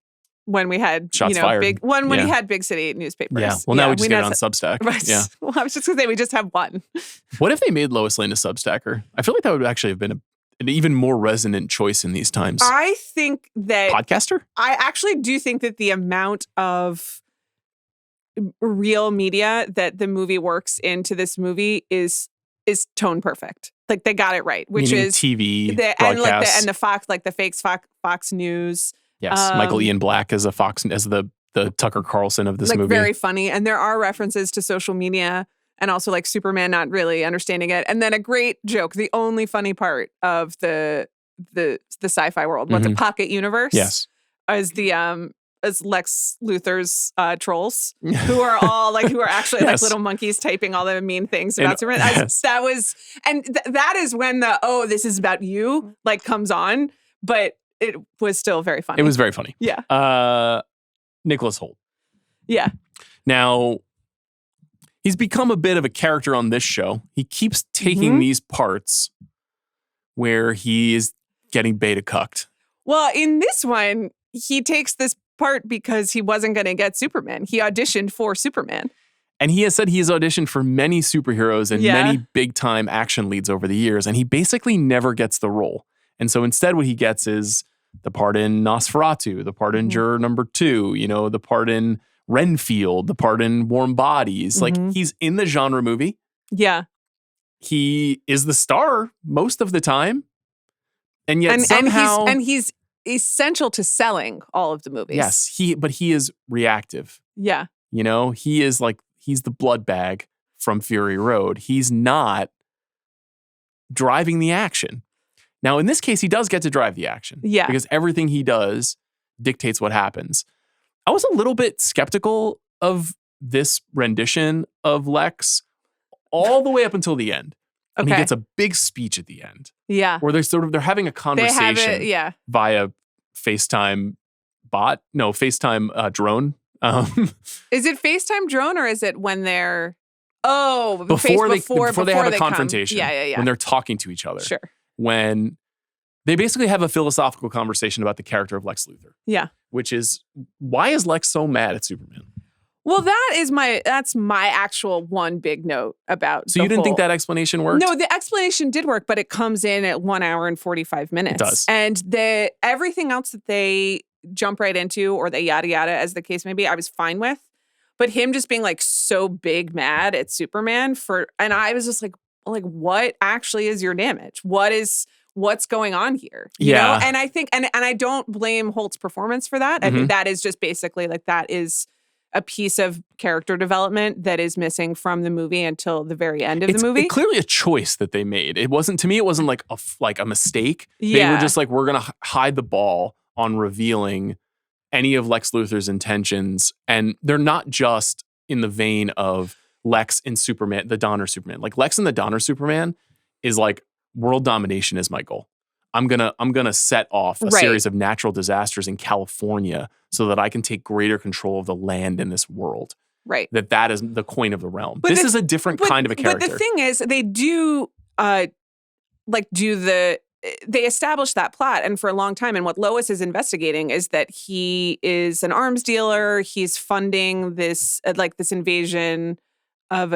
when we had, shots fired. When he had big city newspapers. Yeah. Well, now we just get it on Substack. Right. Yeah. Well, I was just going to say, we just have one. What if they made Lois Lane a Substacker? I feel like that would actually have been an even more resonant choice in these times. I think that podcaster? I actually do think that the amount of real media that the movie works into this movie is tone perfect. Like they got it right, which meaning is TV, broadcast, and the Fox, like the fake Fox News. Yes, Michael Ian Black as the Tucker Carlson of this movie. Very funny, and there are references to social media. And also like Superman not really understanding it. And then a great joke, the only funny part of the sci-fi world, what's a pocket universe? Yes. Is as Lex Luthor's trolls, who are all like, who are actually like little monkeys typing all the mean things about Superman. That was, and that is when this is about you, like comes on, but it was still very funny. It was very funny. Yeah. Nicholas Hoult. Yeah. Now, he's become a bit of a character on this show. He keeps taking these parts where he is getting beta cucked. Well, in this one, he takes this part because he wasn't going to get Superman. He auditioned for Superman. And he has said he has auditioned for many superheroes and many big-time action leads over the years, and he basically never gets the role. And so instead what he gets is the part in Nosferatu, the part in Juror Number 2, the part in Renfield, the part in Warm Bodies. Like, he's in the genre movie. Yeah. He is the star most of the time. And yet somehow... And he's essential to selling all of the movies. Yes, but he is reactive. Yeah. He is like, he's the blood bag from Fury Road. He's not driving the action. Now, in this case, he does get to drive the action. Yeah. Because everything he does dictates what happens. I was a little bit skeptical of this rendition of Lex all the way up until the end. And he gets a big speech at the end. Yeah. Where they're having a conversation via FaceTime bot. No, FaceTime drone. Is it FaceTime drone or is it when they're before they have a confrontation? Yeah. When they're talking to each other. Sure. When they basically have a philosophical conversation about the character of Lex Luthor. Yeah. Which is, why is Lex so mad at Superman? Well, that's my actual one big note about. So you didn't think that explanation worked? No, the explanation did work, but it comes in at 1 hour and 45 minutes. It does. And everything else that they jump right into, or they yada yada, as the case may be, I was fine with. But him just being like so big mad at Superman and I was just like, what actually is your damage? What's going on here? You know? And I think, and I don't blame Holt's performance for that. I think that is just basically like, that is a piece of character development that is missing from the movie until the very end of the movie. It's clearly a choice that they made. It wasn't like a mistake. They were just like, we're going to hide the ball on revealing any of Lex Luthor's intentions. And they're not just in the vein of Lex in Superman, the Donner Superman. Like, Lex in the Donner Superman is like, world domination is my goal. I'm gonna set off a series of natural disasters in California so that I can take greater control of the land in this world. Right. That is the coin of the realm. This is a different kind of a character. But the thing is, they do they establish that plot, and for a long time, and what Lois is investigating is that he is an arms dealer. He's funding this this invasion of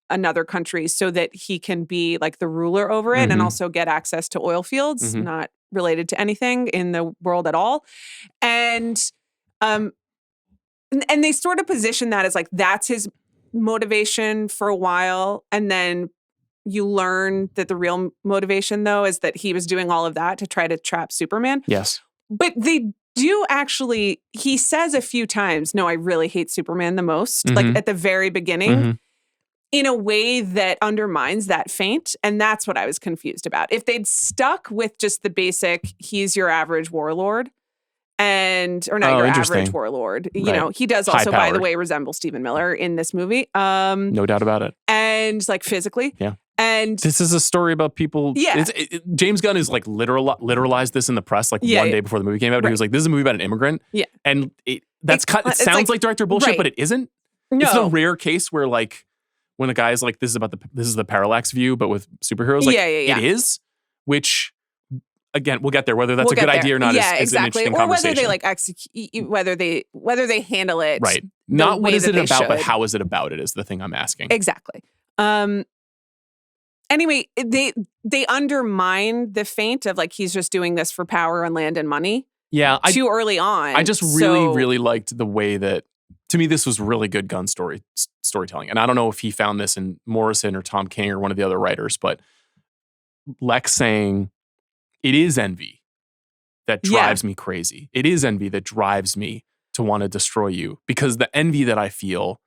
another country so that he can be like the ruler over it and also get access to oil fields, not related to anything in the world at all. And they sort of position that as like, that's his motivation for a while. And then you learn that the real motivation, though, is that he was doing all of that to try to trap Superman. Yes. But they do actually, he says a few times, no, I really hate Superman the most, like at the very beginning, in a way that undermines that feint. And that's what I was confused about. If they'd stuck with just the basic, he's your average warlord, or not your average warlord. You know, he does also, by the way, resemble Stephen Miller in this movie. No doubt about it. And like physically. Yeah. And this is a story about people. Yeah. James Gunn is like literalized this in the press one day before the movie came out. He was like, this is a movie about an immigrant. Yeah. And it sounds like director bullshit, but it isn't. No. It's a rare case where like, when a guy's like, this is the parallax view, but with superheroes, like it is, which again, we'll get there. Whether that's a good idea or not is an interesting conversation. Whether they like execute, whether they handle it. Right. Not what is it about, but how is it about it is the thing I'm asking. Exactly. Anyway, they undermine the feint of like, he's just doing this for power and land and money. Yeah. Too early on. I just really liked the way that, to me, this was really good Gunn storytelling. And I don't know if he found this in Morrison or Tom King or one of the other writers, but Lex saying, it is envy that drives me crazy. It is envy that drives me to want to destroy you, because the envy that I feel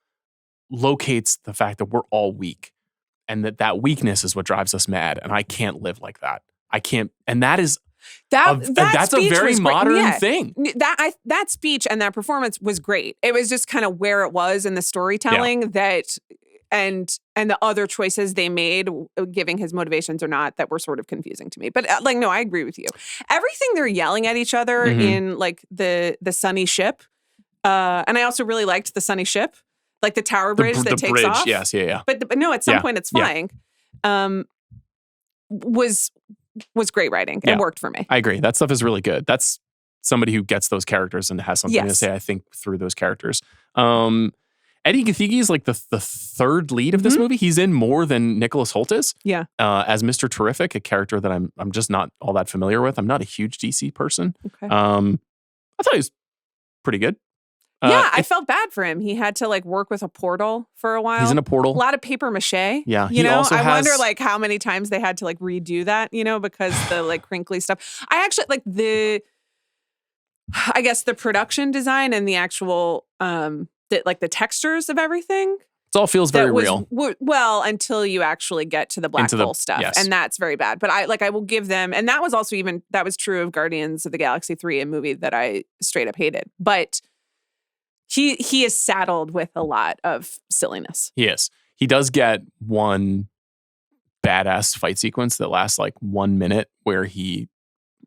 locates the fact that we're all weak, and that weakness is what drives us mad. And I can't live like that. I can't. And that is... That's a very modern thing. That speech and that performance was great. It was just kind of where it was in the storytelling and the other choices they made, giving his motivations or not, that were sort of confusing to me. But no, I agree with you. Everything they're yelling at each other in like the sunny ship, and I also really liked the sunny ship, like the tower bridge that takes off. Yes, yeah. But no, at some point it's flying. Was great writing. It worked for me. I agree. That stuff is really good. That's somebody who gets those characters and has something to say, I think, through those characters. And Eddie Gathegi is like the third lead of this movie. He's in more than Nicholas Hoult is. Yeah. As Mr. Terrific, a character that I'm just not all that familiar with. I'm not a huge DC person. Okay. I thought he was pretty good. Yeah, I felt bad for him. He had to like work with a portal for a while. He's in a portal. A lot of paper mache. Yeah. You know, I wonder like how many times they had to like redo that, you know, because the like crinkly stuff. I actually like I guess the production design and the actual the textures of everything. It all feels very real. Well, until you actually get to the black hole stuff. Yes. And that's very bad. But I will give them, and that was also that was true of Guardians of the Galaxy 3, a movie that I straight up hated. But he is saddled with a lot of silliness. He is. He does get one badass fight sequence that lasts like 1 minute where he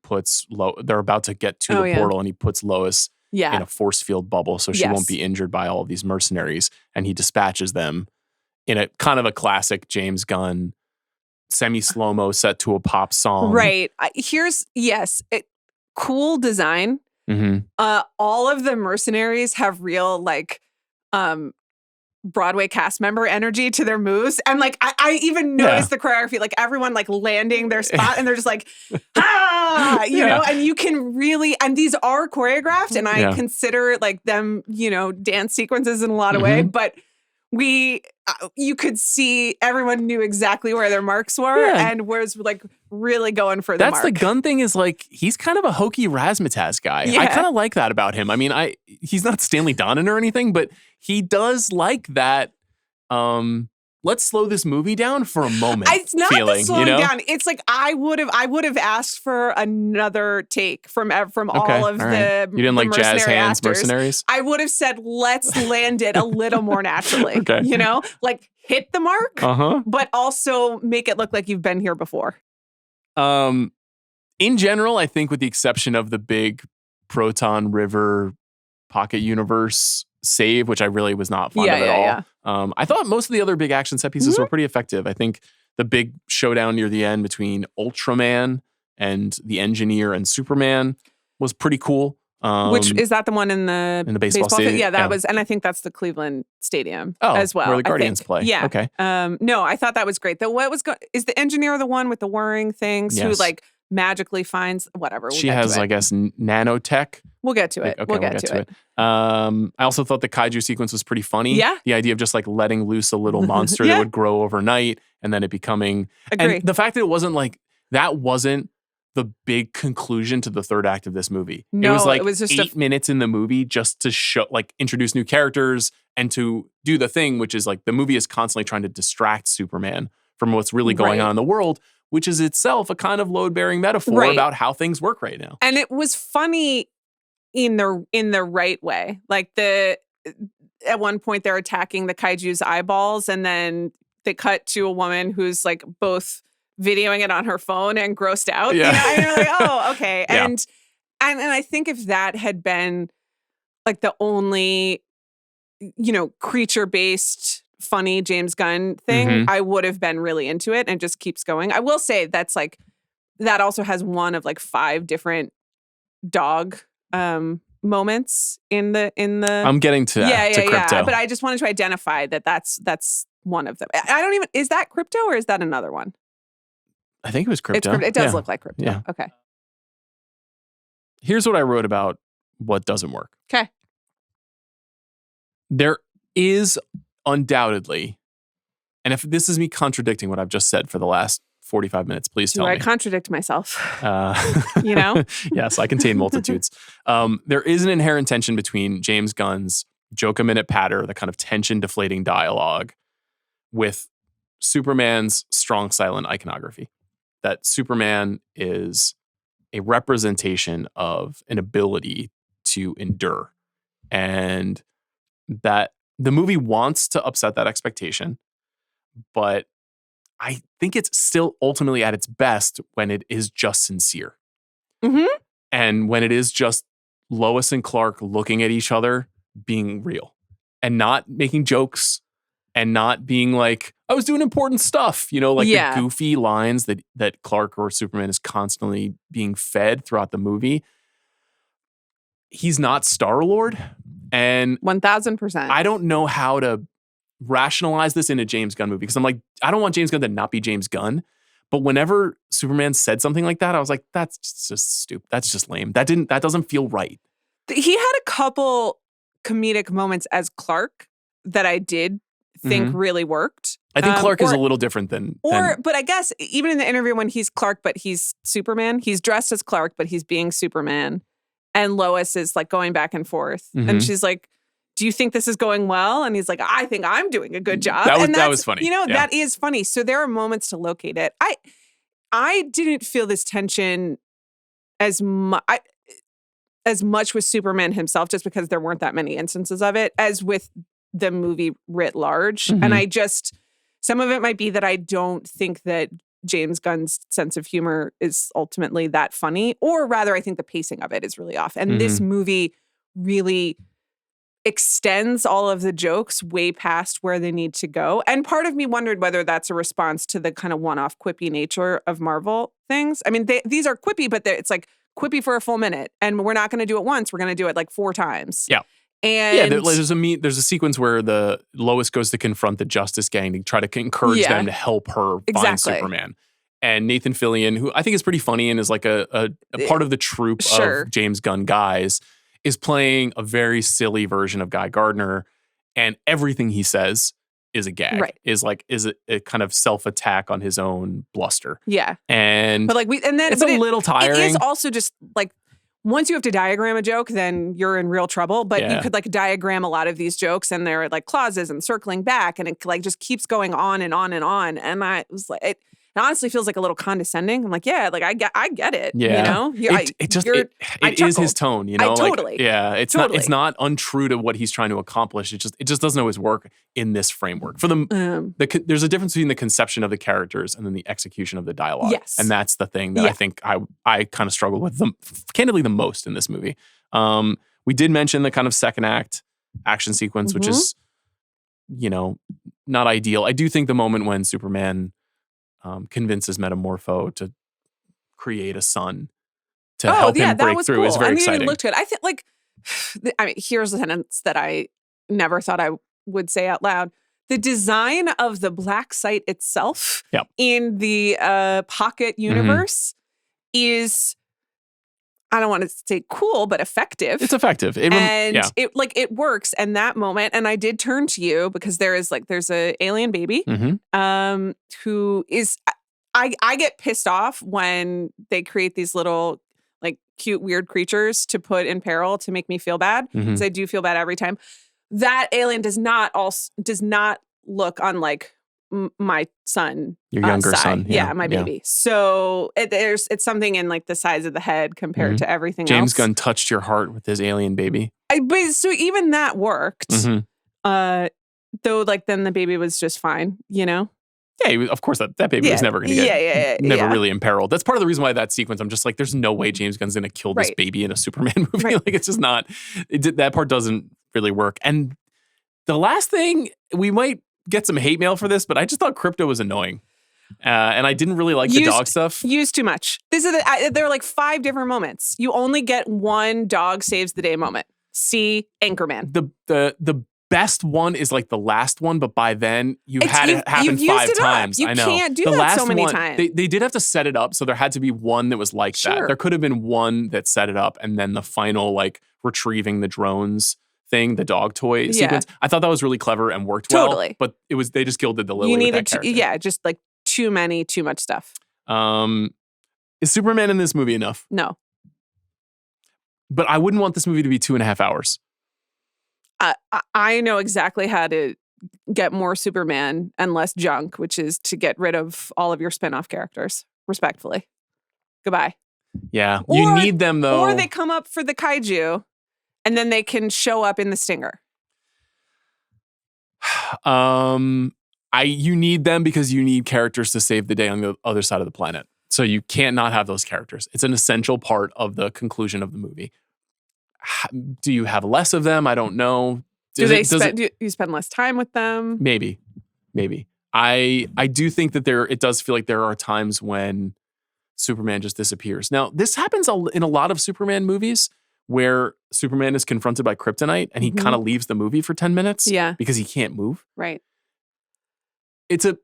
puts they're about to get to the portal and he puts Lois in a force field bubble so she won't be injured by all of these mercenaries, and he dispatches them in a kind of a classic James Gunn semi slow-mo set to a pop song. Right. Cool design. All of the mercenaries have real like Broadway cast member energy to their moves, and like I even noticed the choreography, like everyone like landing their spot, and they're just like you know, and you can really, and these are choreographed, and I consider like them, you know, dance sequences in a lot of way, but you could see everyone knew exactly where their marks were and was like really going for the mark. That's the Gunn thing, is like he's kind of a hokey razzmatazz guy. I kind of like that about him. I mean, he's not Stanley Donen or anything, but he does like that. Let's slow this movie down for a moment. It's not the slowing down. It's like I would have asked for another take from all of the You didn't like jazz hands actors. Mercenaries? I would have said, let's land it a little more naturally. You know, like hit the mark, but also make it look like you've been here before. In general, I think with the exception of the big Proton River Pocket Universe save, which I really was not fond of at all. I thought most of the other big action set pieces were pretty effective. I think the big showdown near the end between Ultraman and the Engineer and Superman was pretty cool. Which is that the one in the baseball stadium? Yeah, that was, and I think that's the Cleveland Stadium as well. Where the Guardians play. Yeah. Okay. No, I thought that was great. Is the Engineer the one with the whirring things who like magically finds whatever? She has, I guess, nanotech. We'll get to it. Okay, we'll get to it. I also thought the kaiju sequence was pretty funny. Yeah. The idea of just like letting loose a little monster that would grow overnight and then it becoming... Agree. And the fact that it wasn't like... That wasn't the big conclusion to the third act of this movie. No, it was just 8 minutes in the movie just to show, like, introduce new characters and to do the thing, which is like the movie is constantly trying to distract Superman from what's really going on in the world, which is itself a kind of load-bearing metaphor about how things work right now. And it was funny in the right way. Like at one point they're attacking the kaiju's eyeballs, and then they cut to a woman who's like both videoing it on her phone and grossed out. Yeah. You know? And you're like, oh, okay. And I think if that had been like the only, you know, creature-based funny James Gunn thing, I would have been really into it, and just keeps going. I will say that also has one of like 5 different dog moments in the I'm getting to Crypto. But I just wanted to identify that's one of them. I don't even, is that Crypto or is that another one? I think it was Crypto. It does look like Crypto. Yeah. Okay. Here's what I wrote about what doesn't work. Okay. There is undoubtedly, and if this is me contradicting what I've just said for the last 45 minutes, please tell me. I contradict myself? You know? Yes, I contain multitudes. There is an inherent tension between James Gunn's joke-a-minute patter, the kind of tension-deflating dialogue, with Superman's strong silent iconography. That Superman is a representation of an ability to endure. And that the movie wants to upset that expectation, but I think it's still ultimately at its best when it is just sincere. And when it is just Lois and Clark looking at each other, being real and not making jokes and not being like, I was doing important stuff, you know, like the goofy lines that Clark or Superman is constantly being fed throughout the movie. He's not Star-Lord. And 1000%. I don't know how to rationalize this in a James Gunn movie because I'm like, I don't want James Gunn to not be James Gunn. But whenever Superman said something like that, I was like, that's just stupid. That's just lame. That doesn't feel right. He had a couple comedic moments as Clark that I did think really worked. I think Clark is a little different but I guess even in the interview when he's Clark, but he's Superman, he's dressed as Clark, but he's being Superman. And Lois is like going back and forth. And she's like, do you think this is going well? And he's like, I think I'm doing a good job. That was funny. That is funny. So there are moments to locate it. I didn't feel this tension as much with Superman himself, just because there weren't that many instances of it, as with the movie writ large. And some of it might be that I don't think that James Gunn's sense of humor is ultimately that funny, or rather, I think the pacing of it is really off. And this movie really extends all of the jokes way past where they need to go. And part of me wondered whether that's a response to the kind of one-off quippy nature of Marvel things. I mean, these are quippy, but it's like quippy for a full minute. And we're not going to do it once. We're going to do it like 4 times. Yeah. And there's a sequence where the Lois goes to confront the Justice Gang to try to encourage them to help her find Superman. And Nathan Fillion, who I think is pretty funny and is like a part of the troupe of James Gunn guys, is playing a very silly version of Guy Gardner, and everything he says is a gag. Right. Is a kind of self-attack on his own bluster. Yeah. It's a little tiring. It is also just like, once you have to diagram a joke, then you're in real trouble. But you could like diagram a lot of these jokes, and there are like clauses and circling back, and it like just keeps going on and on and on. And I was like, it honestly feels like a little condescending. I'm like, yeah, like I get it. Yeah. You know, it is his tone. You know, totally. It's not untrue to what he's trying to accomplish. It just doesn't always work in this framework. For there's a difference between the conception of the characters and then the execution of the dialogue. Yes, and that's the thing that I think I kind of struggle with candidly the most in this movie. We did mention the kind of second act action sequence, which is, not ideal. I do think the moment when Superman convinces Metamorpho to create a sun to help him break through is very exciting. It looked good. I think here's a sentence that I never thought I would say out loud. The design of the black site itself in the Pocket universe is, I don't want to say cool, but effective. It's effective. It works. And that moment, and I did turn to you because there's a alien baby who is, I get pissed off when they create these little like cute, weird creatures to put in peril to make me feel bad, because I do feel bad every time. That alien does not look unlike my son, your younger son, my baby. So it's something in like the size of the head compared to everything else. James Gunn touched your heart with his alien baby. So even that worked. Though, like, then the baby was just fine, you know. Yeah, of course that baby was never going to get really imperiled. That's part of the reason why that sequence, I'm just like, there's no way James Gunn's going to kill this baby in a Superman movie. Like, it's just not. That part doesn't really work. And the last thing, we might get some hate mail for this, but I just thought Krypto was annoying. And I didn't really like the dog stuff. Used too much. There are like 5 different moments. You only get one dog saves the day moment. See Anchorman. The best one is like the last one, but by then you've had it happen 5 times. I know. You can't do that so many times. They did have to set it up, so there had to be one that was like that. There could have been one that set it up, and then the final like retrieving the drones thing, the dog toy sequence. I thought that was really clever and worked well. But they just gilded the lily. You needed just like too much stuff. Is Superman in this movie enough? No. But I wouldn't want this movie to be 2.5 hours. I know exactly how to get more Superman and less junk, which is to get rid of all of your spinoff characters. Respectfully. Goodbye. Yeah. You need them, though. Or they come up for the kaiju, and then they can show up in the Stinger. You need them because you need characters to save the day on the other side of the planet. So you can't not have those characters. It's an essential part of the conclusion of the movie. Do you have less of them? I don't know. Do you spend less time with them? Maybe. I do think that it does feel like there are times when Superman just disappears. Now, this happens in a lot of Superman movies where Superman is confronted by kryptonite and he kind of leaves the movie for 10 minutes because he can't move. Right. It's an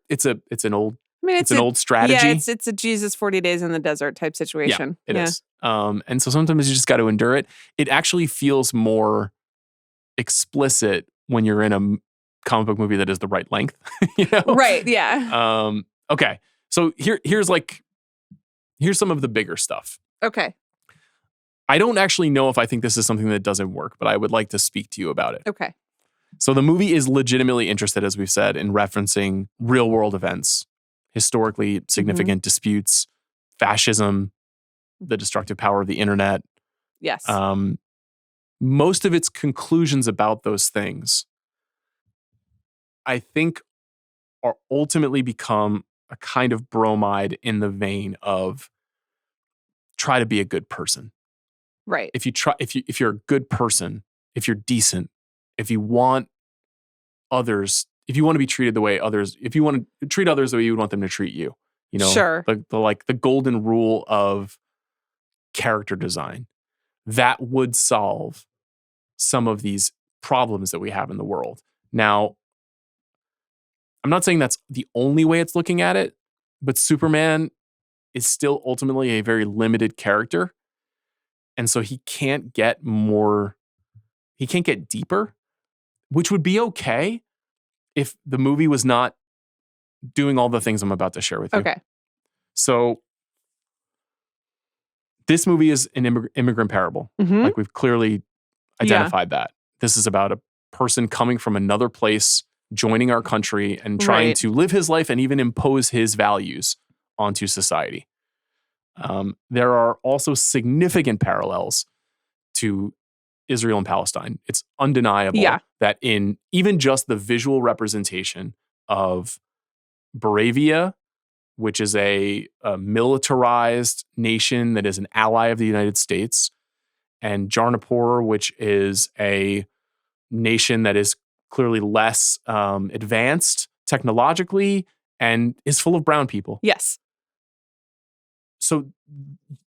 old it's an old strategy. Yeah, it's a Jesus 40 days in the desert type situation. Yeah, it is. And so sometimes you just got to endure it. It actually feels more explicit when you're in a comic book movie that is the right length. You know? Right, yeah. Okay. So here's some of the bigger stuff. Okay. I don't actually know if I think this is something that doesn't work, but I would like to speak to you about it. Okay. So the movie is legitimately interested, as we've said, in referencing real world events, historically significant disputes, fascism, the destructive power of the internet. Yes. Most of its conclusions about those things, I think, are ultimately become a kind of bromide in the vein of try to be a good person. Right. If you're a good person, if you're decent, if you want others, if you want to be treated the way others, if you want to treat others the way you would want them to treat you, you know, sure. the golden rule of character design, that would solve some of these problems that we have in the world. Now, I'm not saying that's the only way it's looking at it, but Superman is still ultimately a very limited character. And so he can't get deeper, which would be okay if the movie was not doing all the things I'm about to share with you. Okay. So this movie is an immigrant parable. Like we've clearly identified that. This is about a person coming from another place, joining our country and trying to live his life and even impose his values onto society. There are also significant parallels to Israel and Palestine. It's undeniable that in even just the visual representation of Moravia, which is a militarized nation that is an ally of the United States, and Jarnapur, which is a nation that is clearly less advanced technologically and is full of brown people. Yes. So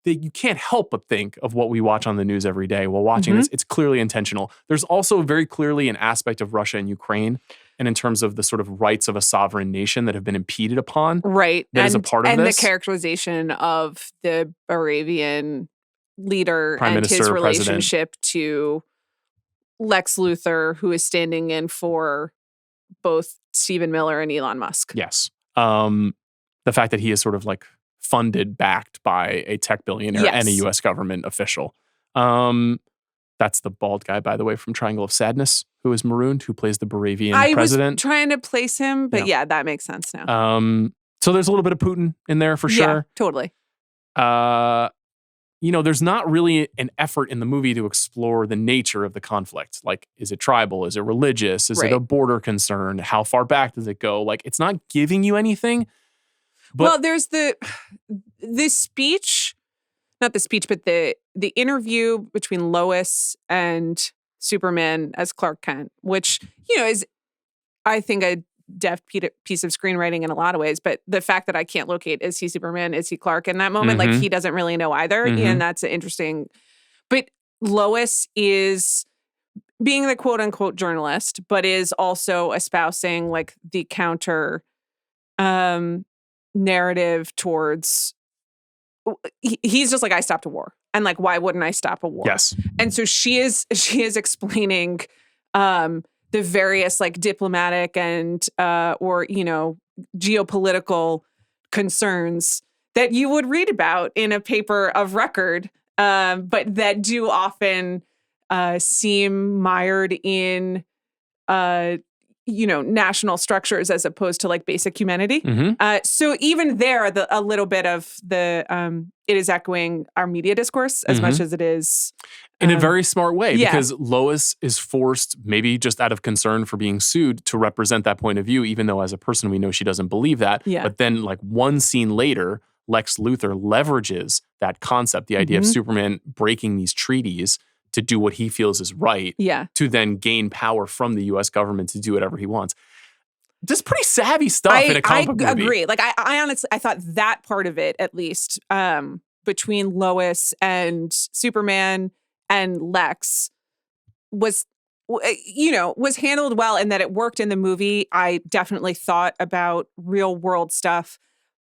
you can't help but think of what we watch on the news every day while watching this. It's clearly intentional. There's also very clearly an aspect of Russia and Ukraine, and in terms of the sort of rights of a sovereign nation that have been impeded upon. Right. That is a part of this. And the characterization of the Moravian leader Prime and Minister, his relationship to Lex Luthor, who is standing in for both Stephen Miller and Elon Musk. Yes. The fact that he is sort of like funded, backed by a tech billionaire and a U.S. government official. That's the bald guy, by the way, from Triangle of Sadness, who is marooned, who plays the Moravian president. I was trying to place him, but yeah, that makes sense now. So there's a little bit of Putin in there for sure. Yeah, totally. There's not really an effort in the movie to explore the nature of the conflict. Like, is it tribal? Is it religious? Is it a border concern? How far back does it go? Like, it's not giving you anything. But well, there's the speech, not the speech, but the interview between Lois and Superman as Clark Kent, which, is, I think, a deft piece of screenwriting in a lot of ways. But the fact that I can't locate, is he Superman? Is he Clark? In that moment, like, he doesn't really know either. And that's interesting. But Lois is being the quote unquote journalist, but is also espousing like the counter narrative towards, he's just like, I stopped a war. And like, why wouldn't I stop a war? Yes. And so she is explaining the various like diplomatic and or geopolitical concerns that you would read about in a paper of record, but that do often seem mired in national structures as opposed to like basic humanity. So even there, a little bit of the it is echoing our media discourse as much as it is in a very smart way, because Lois is forced, maybe just out of concern for being sued, to represent that point of view, even though as a person we know she doesn't believe that. But then like one scene later, Lex Luthor leverages that concept, the idea of Superman breaking these treaties to do what he feels is right, to then gain power from the U.S. government to do whatever he wants. Just pretty savvy stuff in a comic book movie. I agree. Like, I honestly, I thought that part of it, at least, between Lois and Superman and Lex was handled well and that it worked in the movie. I definitely thought about real world stuff,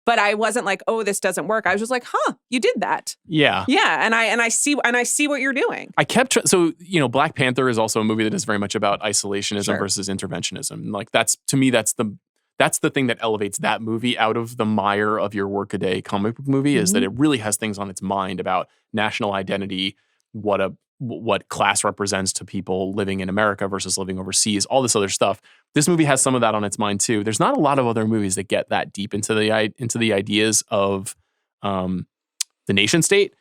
but I wasn't like, oh, this doesn't work. I was just like, huh, you did that. Yeah. Yeah. And I see what you're doing. I kept, Black Panther is also a movie that is very much about isolationism versus interventionism. Like that's the thing that elevates that movie out of the mire of your workaday comic book movie is that it really has things on its mind about national identity, what class represents to people living in America versus living overseas, all this other stuff. This movie has some of that on its mind too. There's not a lot of other movies that get that deep into the ideas of the nation state.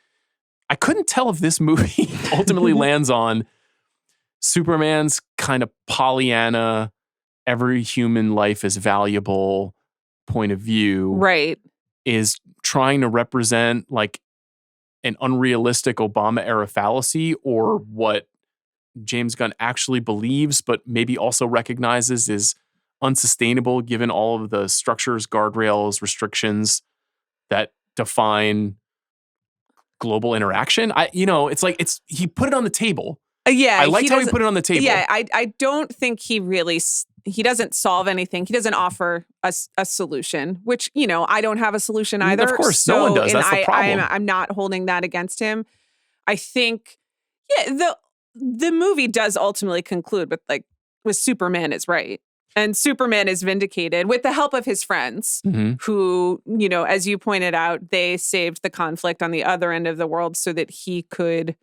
I couldn't tell if this movie ultimately lands on Superman's kind of Pollyanna, every human life is valuable point of view. Right. Is trying to represent like an unrealistic Obama era fallacy or what James Gunn actually believes, but maybe also recognizes is unsustainable given all of the structures, guardrails, restrictions that define global interaction. He put it on the table. Yeah. I liked how he put it on the table. Yeah. I don't think he doesn't solve anything. He doesn't offer a solution, which, I don't have a solution either. Of course, no one does. That's the problem. I'm not holding that against him. I think, the movie does ultimately conclude with Superman is right. And Superman is vindicated with the help of his friends who, as you pointed out, they saved the conflict on the other end of the world so that he could,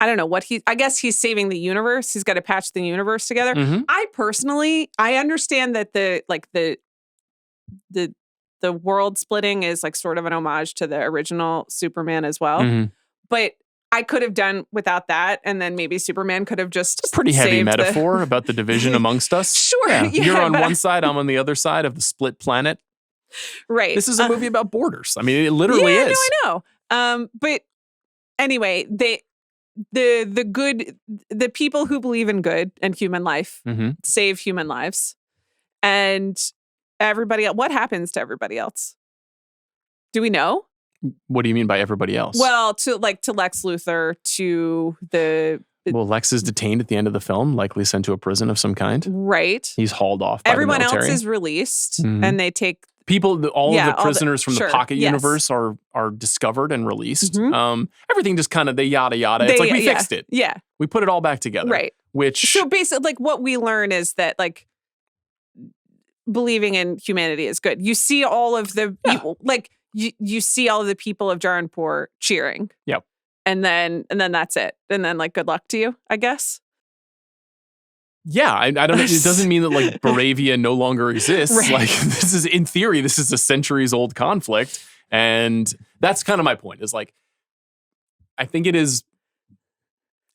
I don't know I guess he's saving the universe. He's got to patch the universe together. I understand that the world splitting is like sort of an homage to the original Superman as well. But I could have done without that. And then maybe Superman could have just it's a pretty heavy metaphor about the division amongst us. Sure. Yeah. You're on one side, I'm on the other side of the split planet. Right. This is a movie about borders. I mean, it literally is. No, I know. But anyway, the people who believe in good and human life save human lives, and everybody else. What happens to everybody else? Do we know? What do you mean by everybody else? Well, to Lex Luthor, to the. Well, Lex is detained at the end of the film, likely sent to a prison of some kind. Right. He's hauled off by everyone the military. else is released, and they take. All of the prisoners from the Pocket universe are discovered and released. Everything just kind of yada yada. It's like we fixed it. Yeah, we put it all back together. Right. So basically, like what we learn is that like believing in humanity is good. You see all of the people, like you see all of the people of Jaranpur cheering. Yep. And then that's it. And then like good luck to you, I guess. Yeah, I don't know. It doesn't mean that like Baravia no longer exists. Right. Like this is, in theory, this is a centuries old conflict. And that's kind of my point is like, I think it is,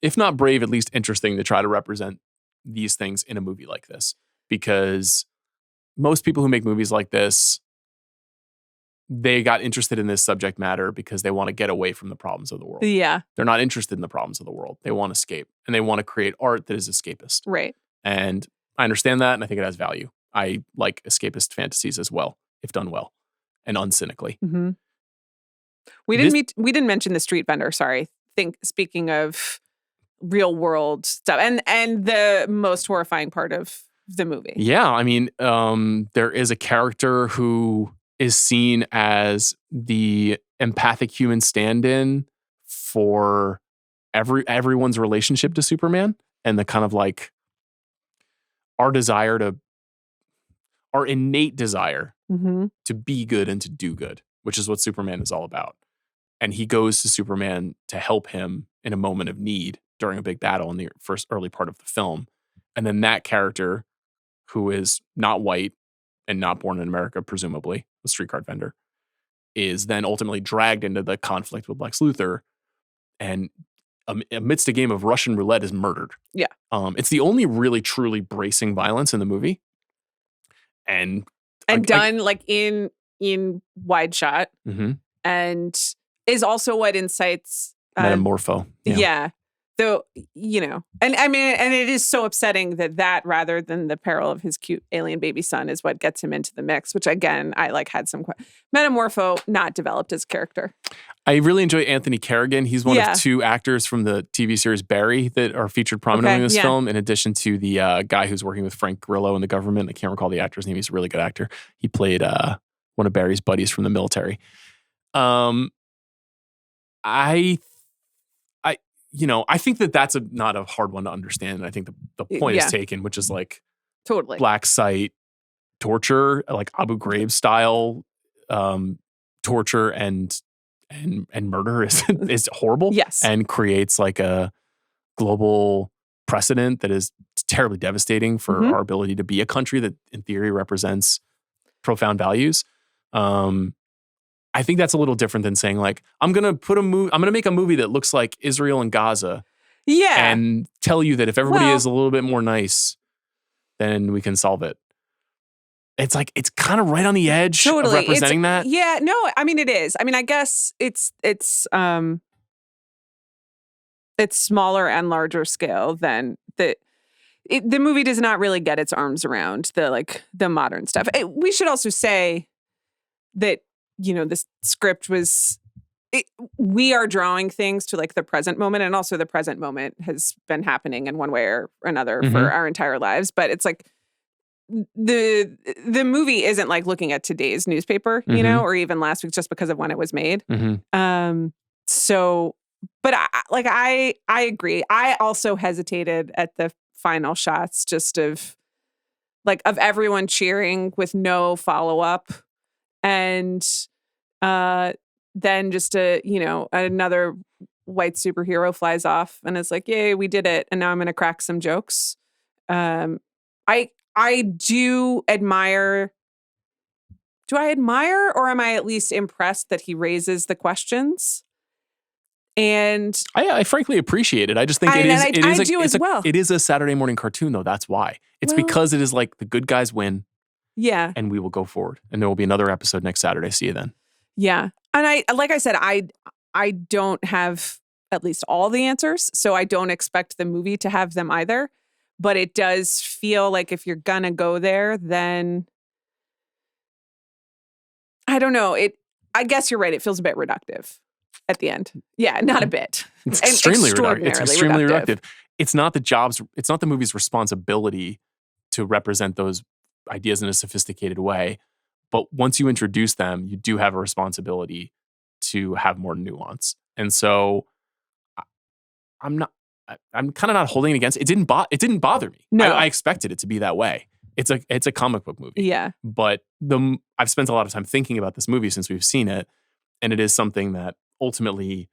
if not brave, at least interesting to try to represent these things in a movie like this. Because most people who make movies like this, they got interested in this subject matter because they want to get away from the problems of the world. Yeah. They're not interested in the problems of the world. They want to escape and they want to create art that is escapist. Right. And I understand that and I think it has value. I like escapist fantasies as well, if done well and uncynically. Mm-hmm. We didn't mention the street vendor, sorry. Speaking of real world stuff and the most horrifying part of the movie. Yeah, I mean, there is a character who is seen as the empathic human stand-in for everyone's relationship to Superman and the kind of like our innate desire to be good and to do good, which is what Superman is all about. And he goes to Superman to help him in a moment of need during a big battle in the early part of the film. And then that character, who is not white and not born in America, presumably, a street card vendor, is then ultimately dragged into the conflict with Lex Luthor and amidst a game of Russian roulette is murdered. Yeah. It's the only really truly bracing violence in the movie. And done like in wide shot. And is also what incites Metamorpho. Yeah. Though, and I mean, and it is so upsetting that rather than the peril of his cute alien baby son is what gets him into the mix, which again, I had some Metamorpho not developed as character. I really enjoy Anthony Carrigan. He's one of 2 actors from the TV series Barry that are featured prominently in this film, in addition to the guy who's working with Frank Grillo in the government. I can't recall the actor's name. He's a really good actor. He played one of Barry's buddies from the military. I think that's not a hard one to understand. And I think the point is taken, which is like totally black site torture, like Abu Ghraib style torture and murder is horrible. Yes. And creates like a global precedent that is terribly devastating for our ability to be a country that in theory represents profound values. I think that's a little different than saying like, I'm going to make a movie that looks like Israel and Gaza. Yeah. And tell you that if everybody is a little bit more nice, then we can solve it. It's like, it's kind of right on the edge of representing that. Yeah, no, I mean, it is. I mean, I guess it's smaller and larger scale than the movie does not really get its arms around the modern stuff. We should also say that, this script we are drawing things to like the present moment, and also the present moment has been happening in one way or another for our entire lives. But it's like the movie isn't like looking at today's newspaper, or even last week, just because of when it was made. So, but I agree. I also hesitated at the final shots, just of everyone cheering with no follow up. And then just another white superhero flies off and it's like, yay, we did it. And now I'm going to crack some jokes. I do admire. Do I admire, or am I at least impressed that he raises the questions? And I frankly appreciate it. I just think it is a Saturday morning cartoon, though. That's why. It's because it is like the good guys win. Yeah. And we will go forward. And there will be another episode next Saturday. See you then. Yeah. And like I said, I don't have at least all the answers. So I don't expect the movie to have them either. But it does feel like if you're going to go there, then I don't know. I guess you're right. It feels a bit reductive at the end. Yeah, not a bit. It's extremely reductive. It's not the movie's responsibility to represent those ideas in a sophisticated way. But once you introduce them, you do have a responsibility to have more nuance. And so I'm kind of not holding it against it. It didn't bother me. No. I expected it to be that way. It's a comic book movie. Yeah. But I've spent a lot of time thinking about this movie since we've seen it. And it is something that ultimately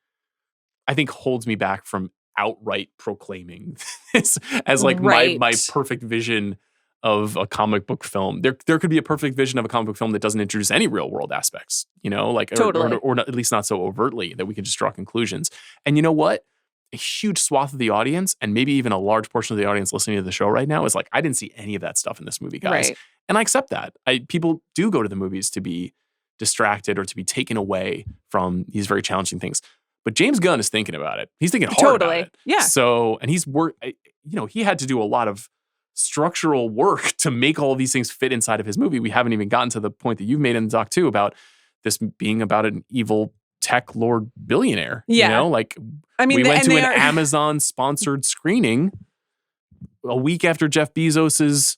I think holds me back from outright proclaiming this as like my perfect vision of a comic book film. There could be a perfect vision of a comic book film that doesn't introduce any real world aspects, totally. or at least not so overtly that we can just draw conclusions. And you know what? A huge swath of the audience, and maybe even a large portion of the audience listening to the show right now, is like, I didn't see any of that stuff in this movie, guys. Right. And I accept that. People do go to the movies to be distracted or to be taken away from these very challenging things. But James Gunn is thinking about it. He's thinking hard about it. Yeah. So, and he's he had to do a lot of structural work to make all of these things fit inside of his movie. We haven't even gotten to the point that you've made in the doc too about this being about an evil tech lord billionaire. Yeah. We went to an Amazon sponsored screening a week after Jeff Bezos's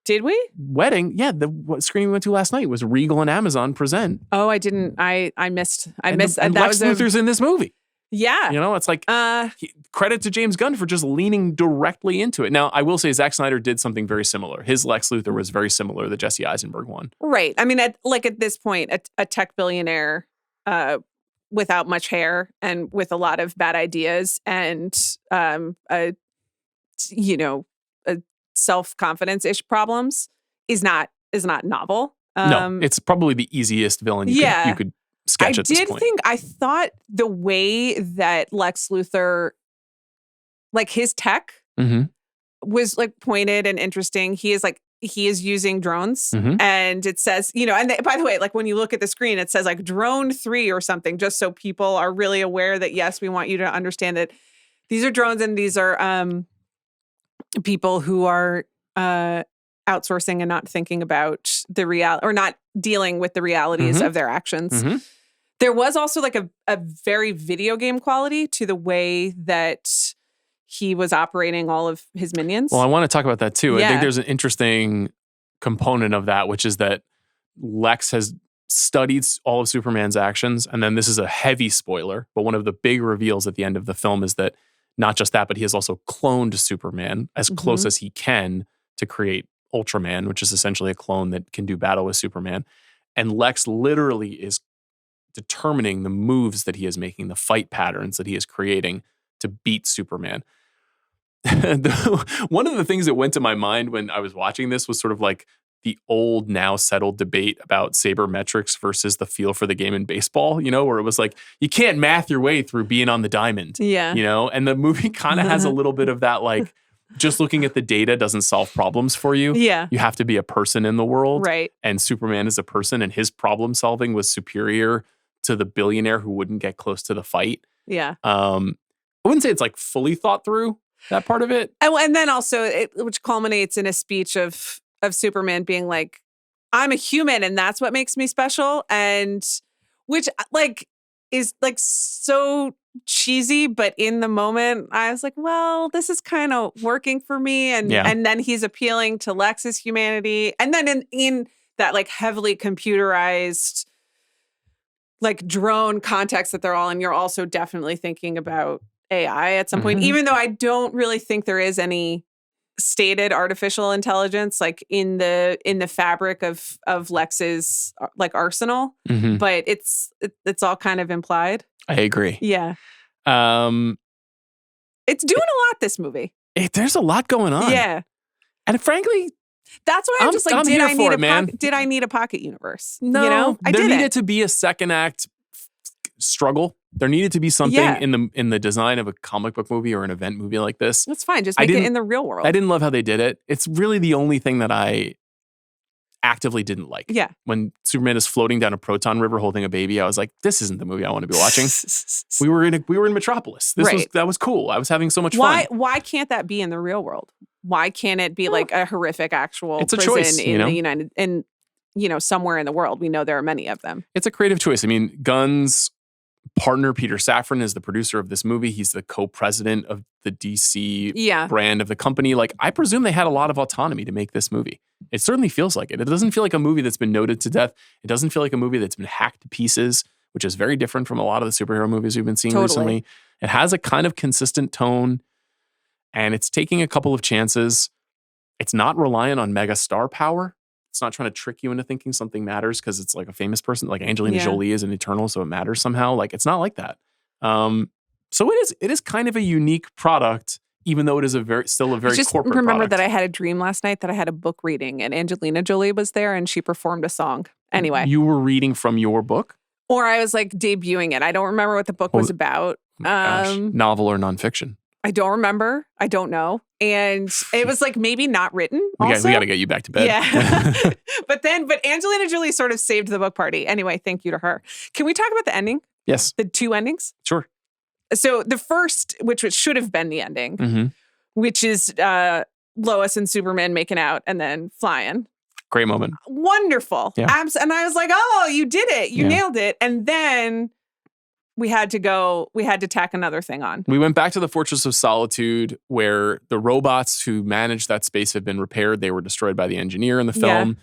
Did we? wedding. Yeah, the screening we went to last night was Regal and Amazon present. Oh, I didn't. I missed. And that Lex Luthor's in this movie. Yeah. It's like credit to James Gunn for just leaning directly into it. Now, I will say Zack Snyder did something very similar. His Lex Luthor was very similar to the Jesse Eisenberg one. Right. I mean, at this point, a tech billionaire without much hair and with a lot of bad ideas and a self-confidence-ish problems is not novel. No, it's probably the easiest villain you could sketch at this point. I thought the way that Lex Luthor, like his tech was like pointed and interesting. He is using drones and it says, by the way, like when you look at the screen, it says like drone 3 or something, just so people are really aware that, yes, we want you to understand that These are drones, and these are people who are outsourcing and not thinking about the reality, or not dealing with the realities of their actions. There was also like a very video game quality to the way that he was operating all of his minions. Well, I want to talk about that too. Yeah. I think there's an interesting component of that, which is that Lex has studied all of Superman's actions. And then this is a heavy spoiler, but one of the big reveals at the end of the film is that not just that, but he has also cloned Superman as close as he can to create Ultraman, which is essentially a clone that can do battle with Superman. And Lex literally is determining the moves that he is making, the fight patterns that he is creating to beat Superman. One of the things that went to my mind when I was watching this was sort of like the old, now settled debate about sabermetrics versus the feel for the game in baseball, you know, where it was like, you can't math your way through being on the diamond, you know? And the movie kind of has a little bit of that, like, just looking at the data doesn't solve problems for you. Yeah. You have to be a person in the world. Right. And Superman is a person, and his problem solving was superior to the billionaire who wouldn't get close to the fight. Yeah. I wouldn't say it's like fully thought through, that part of it. And then also, which culminates in a speech of Superman being like, I'm a human and that's what makes me special. And which like is like so cheesy, but in the moment I was like, well, this is kind of working for me. And then he's appealing to Lex's humanity. And then in that like heavily computerized like drone context that they're all in, you're also definitely thinking about AI at some point, even though I don't really think there is any stated artificial intelligence like in the fabric of Lex's like arsenal, but it's all kind of implied. I agree. Yeah. It's doing a lot, this movie. There's a lot going on. Yeah. And frankly, that's why I'm just like, did I need a pocket universe? No, you know? there needed to be a second act struggle. There needed to be something in the design of a comic book movie or an event movie like this. That's fine. Just make it in the real world. I didn't love how they did it. It's really the only thing that I actively didn't like. Yeah. When Superman is floating down a proton river holding a baby, I was like, this isn't the movie I want to be watching. we were in Metropolis. That was cool. I was having so much fun. Why can't that be in the real world? Why can't it be like a horrific actual it's a prison choice, in the United, in somewhere in the world? We know there are many of them. It's a creative choice. I mean, Gunn's partner, Peter Safran, is the producer of this movie. He's the co-president of the DC brand of the company. Like, I presume they had a lot of autonomy to make this movie. It certainly feels like it. It doesn't feel like a movie that's been noted to death. It doesn't feel like a movie that's been hacked to pieces, which is very different from a lot of the superhero movies we've been seeing recently. It has a kind of consistent tone, and it's taking a couple of chances. It's not reliant on mega star power. It's not trying to trick you into thinking something matters because it's like a famous person, like Angelina Jolie is an Eternal, so it matters somehow. Like, it's not like that. So it is kind of a unique product, even though it is still a very corporate product. Remember that I had a dream last night that I had a book reading and Angelina Jolie was there and she performed a song. Anyway. You were reading from your book? Or I was like debuting it. I don't remember what the book was about. Novel or nonfiction? I don't remember. I don't know. And it was like maybe not written. We got to get you back to bed. Yeah. But Angelina Jolie sort of saved the book party. Anyway, thank you to her. Can we talk about the ending? Yes. The two endings? Sure. So the first, which should have been the ending, which is Lois and Superman making out and then flying. Great moment. Wonderful. Yeah. And I was like, oh, you did it. You nailed it. And then we had to tack another thing on. We went back to the Fortress of Solitude where the robots who managed that space had been repaired. They were destroyed by the engineer in the film.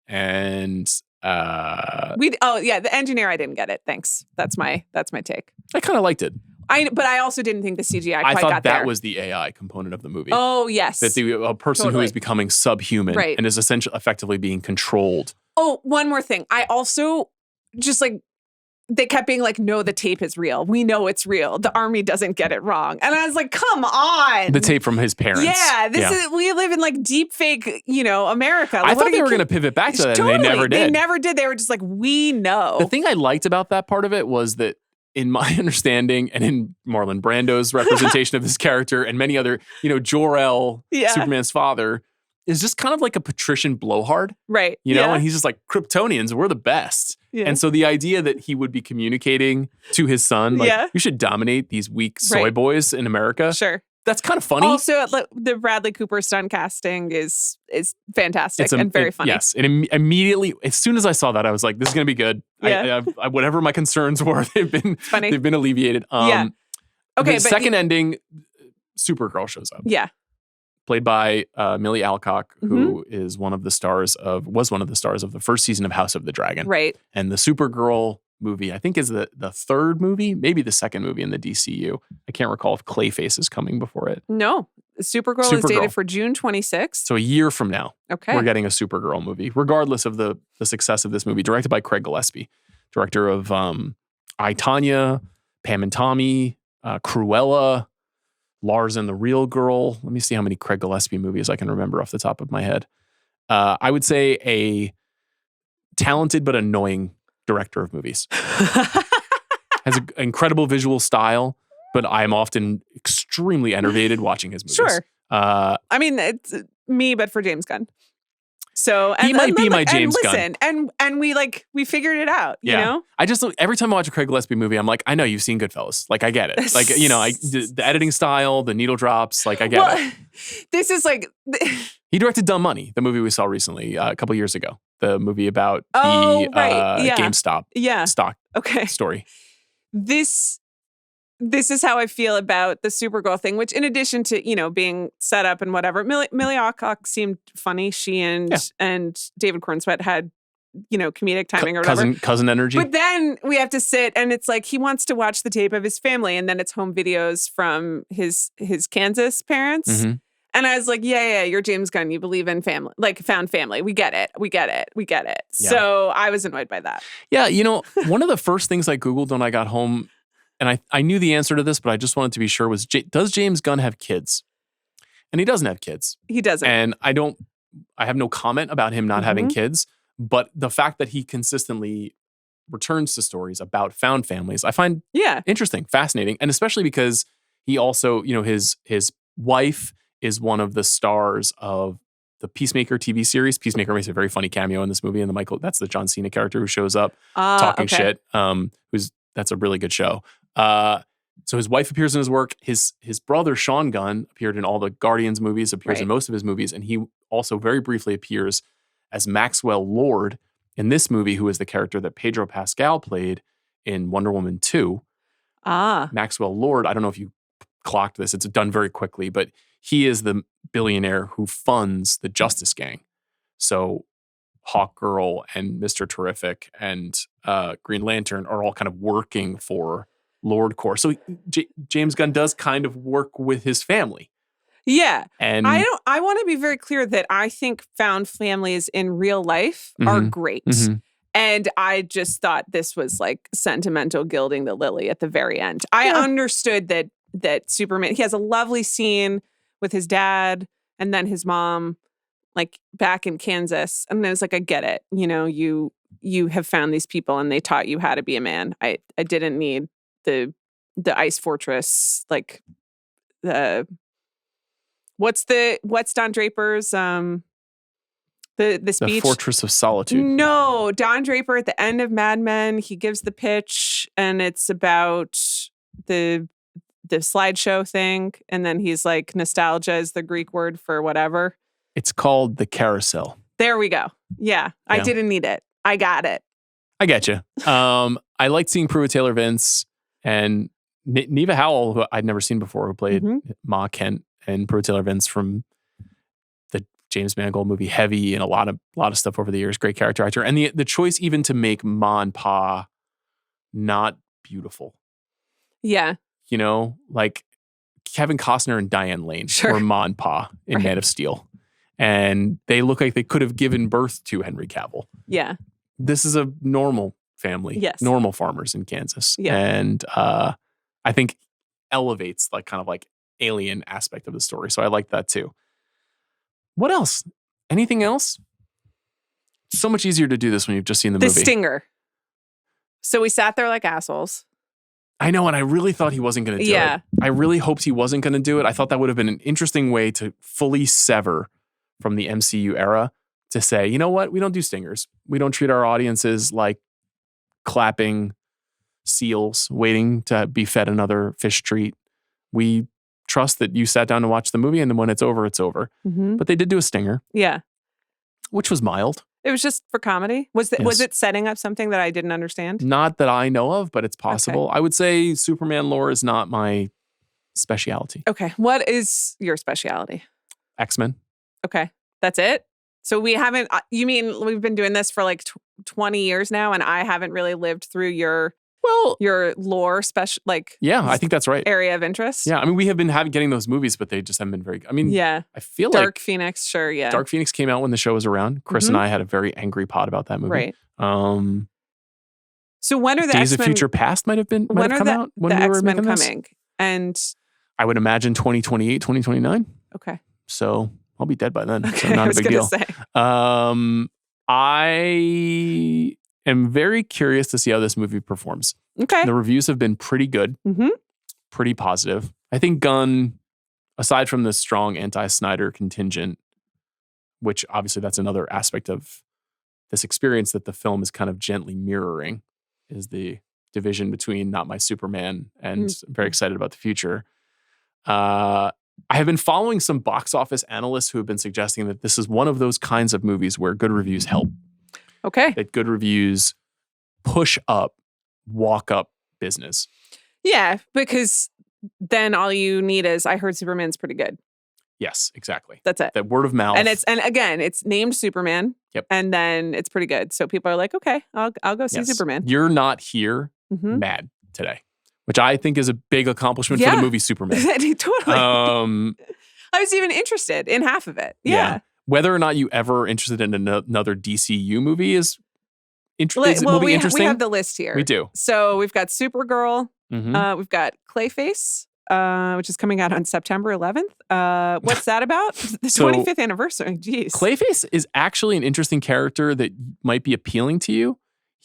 Yeah. And the engineer, I didn't get it. Thanks. That's my take. I kind of liked it. But I also didn't think the CGI quite got there. I thought that was the AI component of the movie. Oh, yes. That a person who is becoming subhuman and is effectively being controlled. Oh, one more thing. I also just like, they kept being like, no, the tape is real. We know it's real. The army doesn't get it wrong. And I was like, come on. The tape from his parents. Yeah, we live in like deep fake, America. Like, I thought they were going to pivot back to that and they never did. They never did. They were just like, we know. The thing I liked about that part of it was that in my understanding and in Marlon Brando's representation of this character and many other, Jor-El, Superman's father, is just kind of like a patrician blowhard. Right. And he's just like, Kryptonians, we're the best. Yeah. And so the idea that he would be communicating to his son, like, you should dominate these weak soy boys in America. Sure. That's kind of funny. Also, the Bradley Cooper stunt casting is fantastic and very funny. Yes. And immediately, as soon as I saw that, I was like, this is going to be good. Yeah. I whatever my concerns were, they've been alleviated. Okay. The second ending, Supergirl shows up. Yeah. Played by Millie Alcock, who was one of the stars of the first season of House of the Dragon. Right. And the Supergirl movie, I think, is the third movie, maybe the second movie in the DCU. I can't recall if Clayface is coming before it. No. Supergirl is dated for June 26th. So a year from now, okay, we're getting a Supergirl movie, regardless of the success of this movie, directed by Craig Gillespie, director of I, Tonya, Pam and Tommy, Cruella, Lars and the Real Girl. Let me see how many Craig Gillespie movies I can remember off the top of my head. I would say a talented but annoying director of movies. Has an incredible visual style, but I'm often extremely enervated watching his movies. Sure. I mean, it's me, but for James Gunn. So he might be my James Gunn. And we figured it out. You know, I just every time I watch a Craig Gillespie movie, I'm like, I know you've seen Goodfellas. Like, I get it. Like, the editing style, the needle drops. Like, I get it. This is like he directed Dumb Money, the movie we saw recently a couple years ago. The movie about the GameStop stock story. This is how I feel about the Supergirl thing, which in addition to, being set up and whatever, Millie Alcock seemed funny. She and David Corenswet had, comedic timing or whatever. Cousin energy. But then we have to sit and it's like he wants to watch the tape of his family and then it's home videos from his Kansas parents. Mm-hmm. And I was like, yeah, you're James Gunn. You believe in family, like found family. We get it. Yeah. So I was annoyed by that. Yeah. One of the first things I Googled when I got home, and I knew the answer to this, but I just wanted to be sure, was does James Gunn have kids? And he doesn't have kids. He doesn't. And I have no comment about him not having kids, but the fact that he consistently returns to stories about found families, I find interesting, fascinating. And especially because he also, his wife is one of the stars of the Peacemaker TV series. Peacemaker makes a very funny cameo in this movie, and that's the John Cena character who shows up talking shit. That's a really good show. So his wife appears in his work. His brother Sean Gunn appeared in all the Guardians movies, appears in most of his movies, and he also very briefly appears as Maxwell Lord in this movie, who is the character that Pedro Pascal played in Wonder Woman 2. Maxwell Lord, I don't know if you clocked this, it's done very quickly, but he is the billionaire who funds the Justice Gang. So Hawkgirl and Mr. Terrific and Green Lantern are all kind of working for Lord Corps. So James Gunn does kind of work with his family. Yeah. And I want to be very clear that I think found families in real life are great. Mm-hmm. And I just thought this was like sentimental gilding the lily at the very end. I understood that Superman, he has a lovely scene with his dad and then his mom, like back in Kansas. And I was like, I get it. You have found these people and they taught you how to be a man. I didn't need the ice fortress, like what's Don Draper's the speech? The Fortress of Solitude. No, Don Draper at the end of Mad Men, he gives the pitch and it's about the slideshow thing. And then he's like, nostalgia is the Greek word for whatever. It's called the carousel. There we go. Yeah. I didn't need it. I got it. I get you. I liked seeing Pruitt Taylor Vince and Neva Howell, who I'd never seen before, who played Ma Kent and Pruitt Taylor Vince from the James Mangold movie Heavy and a lot of stuff over the years. Great character actor. And the choice even to make Ma and Pa not beautiful. Yeah. Like Kevin Costner and Diane Lane were Ma and Pa in Man of Steel. And they look like they could have given birth to Henry Cavill. Yeah. This is a normal family. Yes. Normal farmers in Kansas. Yeah. And I think elevates like kind of like alien aspect of the story. So I like that too. What else? Anything else? It's so much easier to do this when you've just seen the movie. The stinger. So we sat there like assholes. I know, and I really thought he wasn't going to do it. I really hoped he wasn't going to do it. I thought that would have been an interesting way to fully sever from the MCU era, to say, you know what? We don't do stingers. We don't treat our audiences like clapping seals waiting to be fed another fish treat. We trust that you sat down to watch the movie, and then when it's over, it's over. Mm-hmm. But they did do a stinger. Yeah. Which was mild. It was just for comedy? Was it setting up something that I didn't understand? Not that I know of, but it's possible. Okay. I would say Superman lore is not my specialty. Okay. What is your specialty? X-Men. Okay. That's it? So we haven't, you mean we've been doing this for like 20 years now, and I haven't really lived through your lore special, like, yeah, I think that's right. Area of interest. Yeah, I mean, we have been getting those movies, but they just haven't been very good. I mean, yeah, I feel Dark Phoenix, sure, yeah. Dark Phoenix came out when the show was around. Chris and I had a very angry pod about that movie. Right. So when are the Days X-Men, of Future Past might have come out when the we were X-Men making coming? this? And I would imagine 2028, 2029. Okay. So I'll be dead by then. Okay, so not I was a big deal. Say. I am very curious to see how this movie performs. Okay. The reviews have been pretty good, pretty positive. I think Gunn, aside from the strong anti-Snyder contingent, which obviously that's another aspect of this experience that the film is kind of gently mirroring, is the division between not my Superman and I'm very excited about the future. I have been following some box office analysts who have been suggesting that this is one of those kinds of movies where good reviews help. Okay. That good reviews push up, walk up business. Yeah, because then all you need is, I heard Superman's pretty good. Yes, exactly. That's it. That word of mouth. And again, it's named Superman. Yep. And then it's pretty good. So people are like, okay, I'll go see Superman. You're not here mad today, which I think is a big accomplishment for the movie Superman. Totally. I was even interested in half of it. Yeah. Whether or not you ever interested in another DCU movie is interesting. We have the list here. We do. So we've got Supergirl. We've got Clayface, which is coming out on September 11th. What's that about? The 25th anniversary. Jeez. Clayface is actually an interesting character that might be appealing to you.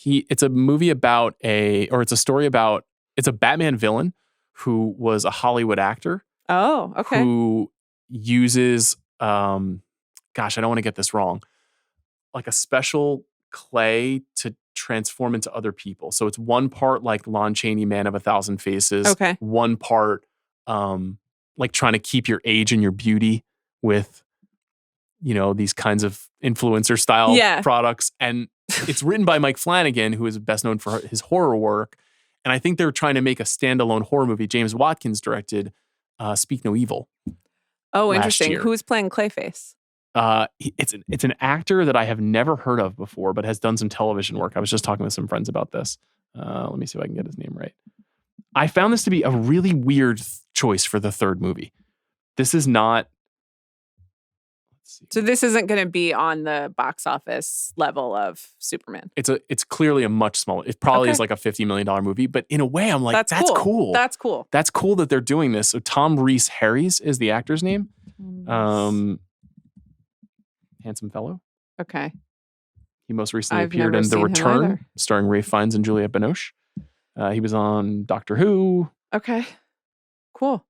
It's a movie about it's a Batman villain who was a Hollywood actor. Oh, okay. Who uses, I don't want to get this wrong, like a special clay to transform into other people. So it's one part like Lon Chaney, Man of a Thousand Faces. Okay. One part like trying to keep your age and your beauty with, these kinds of influencer style products. And it's written by Mike Flanagan, who is best known for his horror work. And I think they're trying to make a standalone horror movie. James Watkins directed Speak No Evil. Oh, interesting. Who's playing Clayface? It's an actor that I have never heard of before, but has done some television work. I was just talking with some friends about this. Let me see if I can get his name right. I found this to be a really weird choice for the third movie. This is not. Let's see. So this isn't going to be on the box office level of Superman. It's clearly a much smaller. It probably is like a $50 million movie, but in a way, I'm like, that's cool. That's cool. That's cool that they're doing this. So Tom Rhys Harries is the actor's name. Handsome fellow. Okay. He most recently appeared in The Return, starring Ralph Fiennes and Juliette Binoche. He was on Doctor Who. Okay. Cool.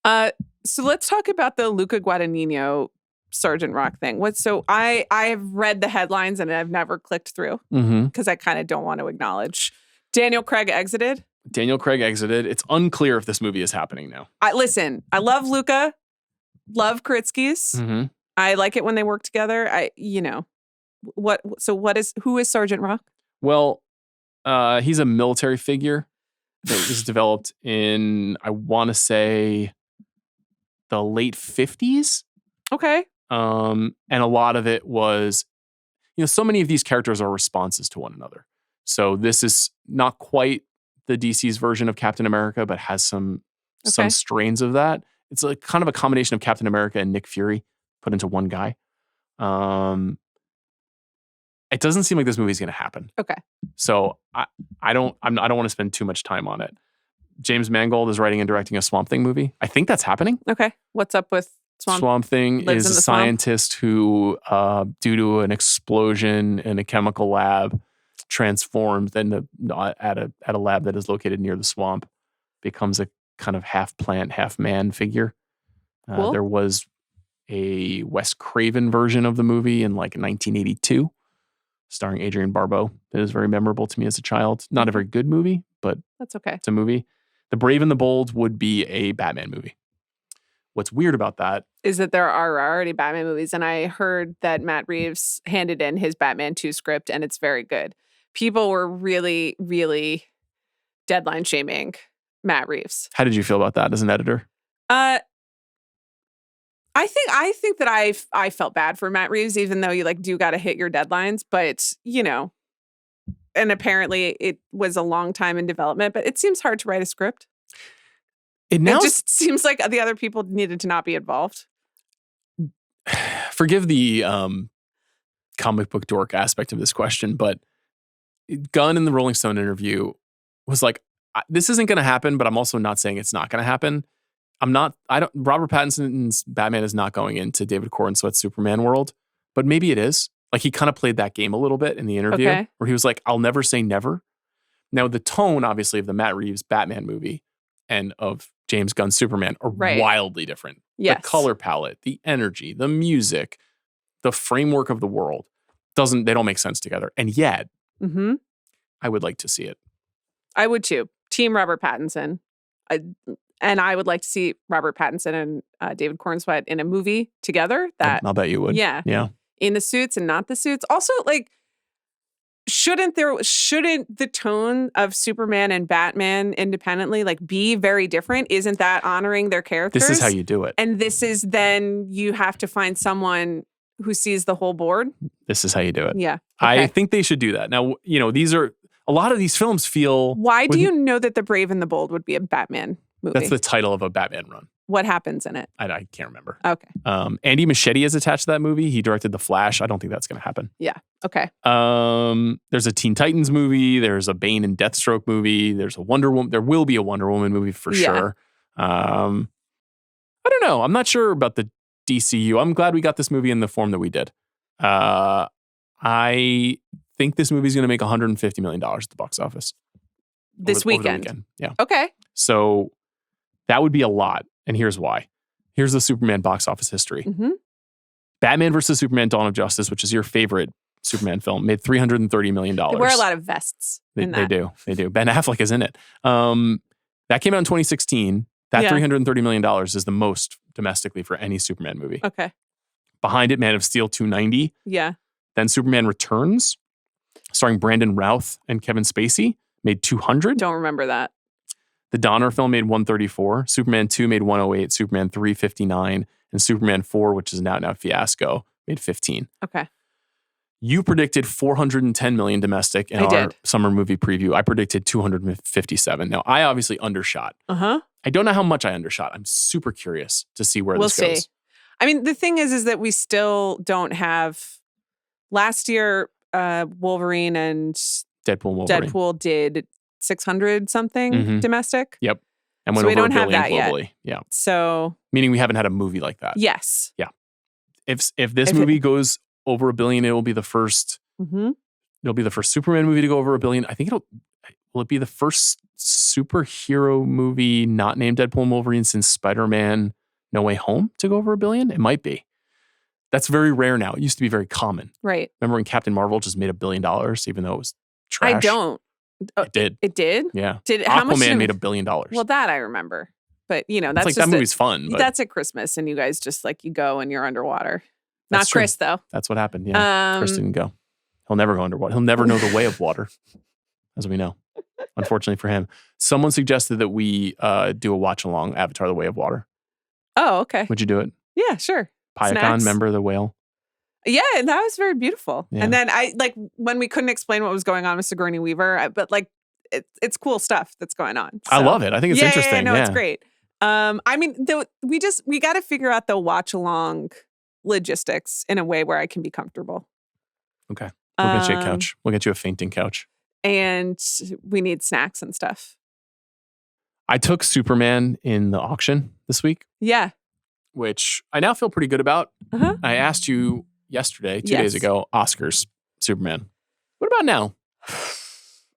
So let's talk about the Luca Guadagnino Sergeant Rock thing. I have read the headlines and I've never clicked through because I kind of don't want to acknowledge. Daniel Craig exited. It's unclear if this movie is happening now. I love Luca. Love Kritzky's. I like it when they work together. Who is Sergeant Rock? Well, he's a military figure that was developed in, I want to say, the late 50s. Okay. And a lot of it was, so many of these characters are responses to one another. So this is not quite the DC's version of Captain America, but has some strains of that. It's like kind of a combination of Captain America and Nick Fury put into one guy. It doesn't seem like this movie is going to happen. Okay. So I don't want to spend too much time on it. James Mangold is writing and directing a Swamp Thing movie. I think that's happening. Okay. What's up with Swamp Thing is a scientist who, due to an explosion in a chemical lab, transformed at a lab that is located near the swamp, becomes a kind of half plant, half man figure. Cool. There was a Wes Craven version of the movie in like 1982. starring Adrienne Barbeau that is very memorable to me as a child. Not a very good movie, but that's okay. It's a movie. The Brave and the Bold would be a Batman movie. What's weird about that is that there are already Batman movies, and I heard that Matt Reeves handed in his Batman 2 script, and it's very good. People were really, really deadline shaming Matt Reeves. How did you feel about that as an editor? I think that I felt bad for Matt Reeves, even though you do got to hit your deadlines, but and apparently it was a long time in development, but it seems hard to write a script. It just seems like the other people needed to not be involved. Forgive the comic book dork aspect of this question, but Gunn in the Rolling Stone interview was like, this isn't going to happen, but I'm also not saying it's not going to happen. Robert Pattinson's Batman is not going into David Corenswet's Superman world, but maybe it is. Like, he kind of played that game a little bit in the interview where he was like, I'll never say never. Now, the tone, obviously, of the Matt Reeves Batman movie and of James Gunn's Superman are wildly different. Yes. The color palette, the energy, the music, the framework of the world they don't make sense together. And yet, I would like to see it. I would too. Team Robert Pattinson. And I would like to see Robert Pattinson and David Corenswet in a movie together. I'll bet you would. Yeah. Yeah. In the suits and not the suits. Also, shouldn't the tone of Superman and Batman independently be very different? Isn't that honoring their characters? This is how you do it. And this is then you have to find someone who sees the whole board. This is how you do it. Yeah. Okay. I think they should do that. Now, these are a lot of these films feel. Why do you know that The Brave and the Bold would be a Batman movie? That's the title of a Batman run. What happens in it? I can't remember. Okay. Andy Muschietti is attached to that movie. He directed The Flash. I don't think that's going to happen. Yeah. Okay. There's a Teen Titans movie. There's a Bane and Deathstroke movie. There's a Wonder Woman. There will be a Wonder Woman movie for sure. I don't know. I'm not sure about the DCU. I'm glad we got this movie in the form that we did. I think this movie is going to make $150 million at the box office. This weekend. Over the weekend. Yeah. Okay. So that would be a lot. And here's why. Here's the Superman box office history. Batman vs. Superman Dawn of Justice, which is your favorite Superman film, made $330 million. They wear a lot of vests. They do. Ben Affleck is in it. That came out in 2016. That $330 million is the most domestically for any Superman movie. Okay. Behind it, Man of Steel 290. Yeah. Then Superman Returns, starring Brandon Routh and Kevin Spacey, made 200. Don't remember that. The Donner film made 134. Superman 2 made 108. Superman 3, 59. And Superman 4, which is an out-and-out fiasco, made 15. Okay. You predicted 410 million domestic in our summer movie preview. I predicted 257. Now, I obviously undershot. I don't know how much I undershot. I'm super curious to see where this goes. We'll see. I mean, the thing is that we still don't have... Last year, Wolverine and Deadpool did 600 something domestic. Yep. And went over $1 billion globally. Yet. Yeah. So meaning we haven't had a movie like that. Yes. Yeah. If this movie goes over $1 billion, it will be the first. It'll be the first Superman movie to go over $1 billion. I think will it be the first superhero movie not named Deadpool and Wolverine since Spider-Man No Way Home to go over $1 billion? It might be. That's very rare now. It used to be very common. Right. Remember when Captain Marvel just made $1 billion, even though it was trash? I don't. It did. It did? Yeah. How much Aquaman made $1 billion. Well, that I remember. But, that's like, that movie's fun. But that's at Christmas, and you guys just you go and you're underwater. Not Chris, though. That's what happened. Yeah. Chris didn't go. He'll never go underwater. He'll never know the way of water, as we know. Unfortunately for him. Someone suggested that we do a watch along Avatar: The Way of Water. Oh, okay. Would you do it? Yeah, sure. Pyakon, remember the whale? Yeah, that was very beautiful. Yeah. And then when we couldn't explain what was going on with Sigourney Weaver, but it's cool stuff that's going on. So. I love it. I think it's interesting. Yeah, no, it's great. I mean, we got to figure out the watch along logistics in a way where I can be comfortable. Okay. We'll get you a couch. We'll get you a fainting couch. And we need snacks and stuff. I took Superman in the auction this week. Yeah. Which I now feel pretty good about. I asked you yesterday, 2 days ago, Oscars, Superman. What about now?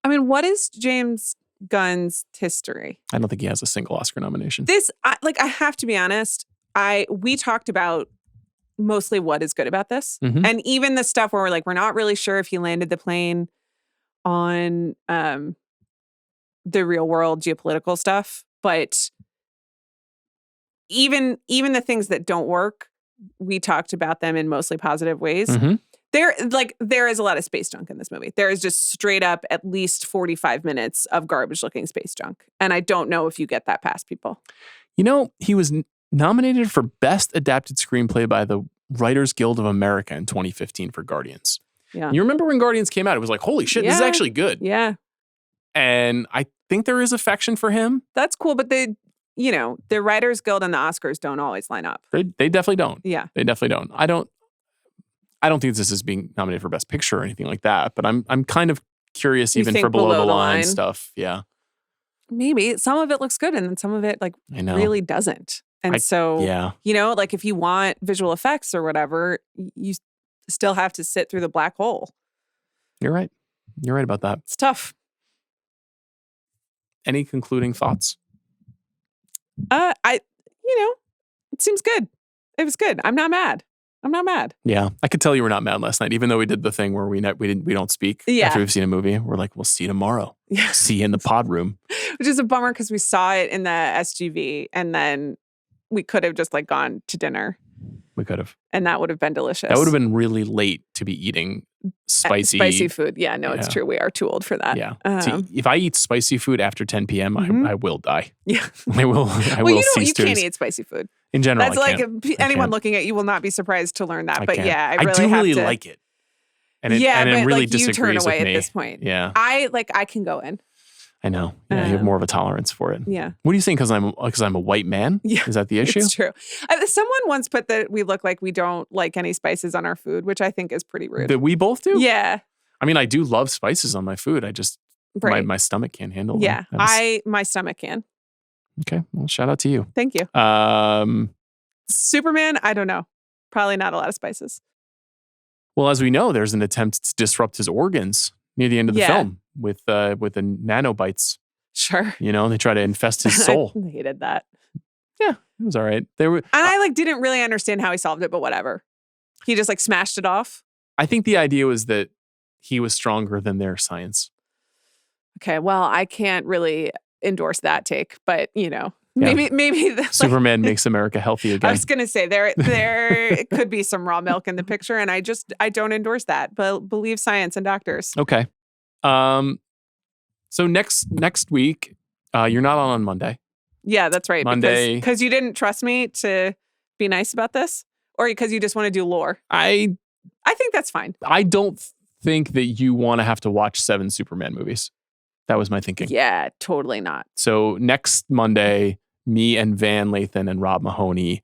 I mean, what is James Gunn's history? I don't think he has a single Oscar nomination. I have to be honest. We talked about mostly what is good about this. Mm-hmm. And even the stuff where we're like, we're not really sure if he landed the plane on the real world geopolitical stuff. But even the things that don't work, we talked about them in mostly positive ways. Mm-hmm. There is a lot of space junk in this movie. There is just straight up at least 45 minutes of garbage looking space junk. And I don't know if you get that past people. You know, he was nominated for Best Adapted Screenplay by the Writers Guild of America in 2015 for Guardians. Yeah. You remember when Guardians came out? It was like, holy shit, this is actually good. Yeah. And I think there is affection for him. That's cool, but the Writers Guild and the Oscars don't always line up. They definitely don't. Yeah. They definitely don't. I don't think this is being nominated for Best Picture or anything like that, but I'm kind of curious even for below the line stuff. Yeah. Maybe some of it looks good and then some of it really doesn't. And if you want visual effects or whatever, you still have to sit through the black hole. You're right. You're right about that. It's tough. Any concluding thoughts? It seems good. It was good. I'm not mad. Yeah, I could tell you were not mad last night, even though we did the thing where we don't speak after we've seen a movie. We're like, we'll see you tomorrow. Yeah. See you in the pod room. Which is a bummer because we saw it in the SGV and then we could have just gone to dinner. We could have. And that would have been delicious. That would have been really late to be eating spicy food. Yeah, no, it's true. We are too old for that. Yeah. If I eat spicy food after 10 p.m., I will die. Yeah. I will cease you can't eat spicy food. In general, that's anyone looking at you will not be surprised to learn that. I but can't. yeah, I do really like it. And it really disagrees you turn away with me at this point. Yeah. I can go in. I know. Yeah, you have more of a tolerance for it. Yeah. What do you think? Because I'm a white man? Yeah. Is that the issue? It's true. Someone once put that we look like we don't like any spices on our food, which I think is pretty rude. That we both do? Yeah. I mean, I do love spices on my food. I just, my stomach can't handle them. Yeah. My stomach can. Okay. Well, shout out to you. Thank you. Superman, I don't know. Probably not a lot of spices. Well, as we know, there's an attempt to disrupt his organs near the end of the film with the nanobites. Sure. They try to infest his soul. I hated that. Yeah, it was all right. I didn't really understand how he solved it, but whatever. He just smashed it off. I think the idea was that he was stronger than their science. Okay, well, I can't really endorse that take, but maybe Superman makes America healthy again. I was gonna say there could be some raw milk in the picture, and I don't endorse that. But believe science and doctors. Okay. So next week, you're not on Monday. Yeah, that's right. Monday, because you didn't trust me to be nice about this, or because you just want to do lore. I think that's fine. I don't think that you want to have to watch 7 Superman movies. That was my thinking. Yeah, totally not. So next Monday, me and Van Lathan and Rob Mahoney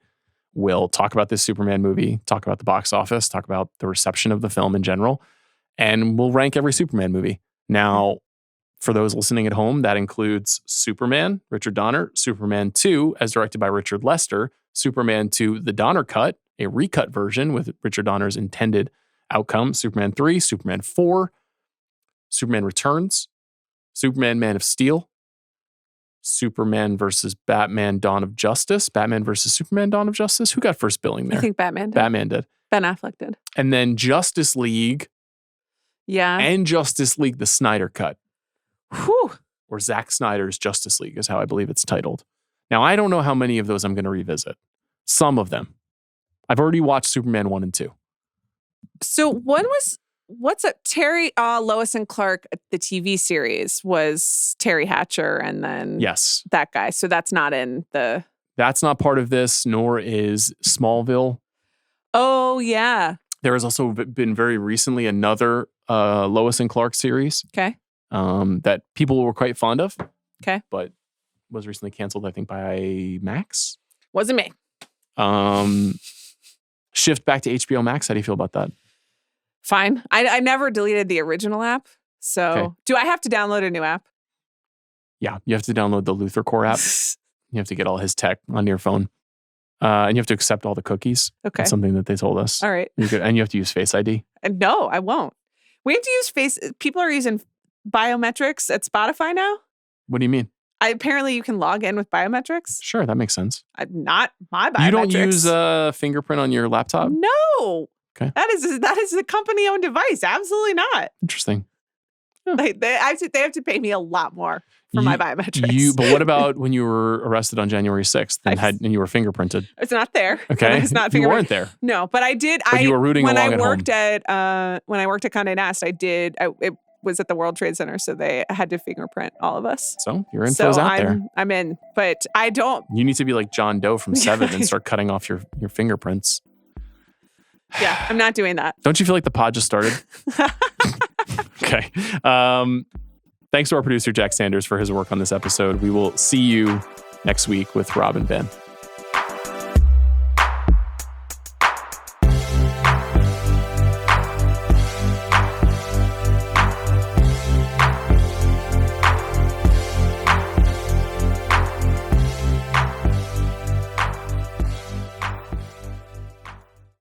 will talk about this Superman movie, talk about the box office, talk about the reception of the film in general, and we'll rank every Superman movie. Now, for those listening at home, that includes Superman, Richard Donner, Superman 2, as directed by Richard Lester, Superman 2, the Donner Cut, a recut version with Richard Donner's intended outcome, Superman 3, Superman 4, Superman Returns, Superman Man of Steel, Superman versus Batman Dawn of Justice, Batman versus Superman Dawn of Justice. Who got first billing there? I think Batman did. Batman did. Ben Affleck did. And then Justice League. Yeah. And Justice League, the Snyder Cut. Whew. Or Zack Snyder's Justice League is how I believe it's titled. Now, I don't know how many of those I'm going to revisit. Some of them. I've already watched Superman 1 and 2. So what's up? Terry, Lois and Clark, the TV series was Terry Hatcher and then that guy. So that's not in the... That's not part of this, nor is Smallville. Oh, yeah. There has also been very recently another Lois and Clark series. Okay. That people were quite fond of. Okay. But was recently canceled, I think, by Max. Wasn't me. Shift back to HBO Max. How do you feel about that? Fine. I never deleted the original app. So do I have to download a new app? Yeah. You have to download the Luther Core app. You have to get all his tech on your phone. And you have to accept all the cookies. Okay. That's something that they told us. All right. And you have to use Face ID. No, I won't. We have to use People are using biometrics at Spotify now? What do you mean? Apparently you can log in with biometrics. Sure, that makes sense. Not my biometrics. You don't use a fingerprint on your laptop? No. Okay. That is a company-owned device. Absolutely not. Interesting. Like they have to pay me a lot more for my biometrics. But what about when you were arrested on January 6th and you were fingerprinted? It's not there. Okay. It's not fingerprinted. You weren't there. No, but I did. But you were rooting along at home. When I worked at Condé Nast, it was at the World Trade Center, so they had to fingerprint all of us. So your info's out there. I'm in, but I don't. You need to be like John Doe from Seven and start cutting off your fingerprints. Yeah, I'm not doing that. Don't you feel like the pod just started? Okay. Thanks to our producer, Jack Sanders, for his work on this episode. We will see you next week with Rob and Ben.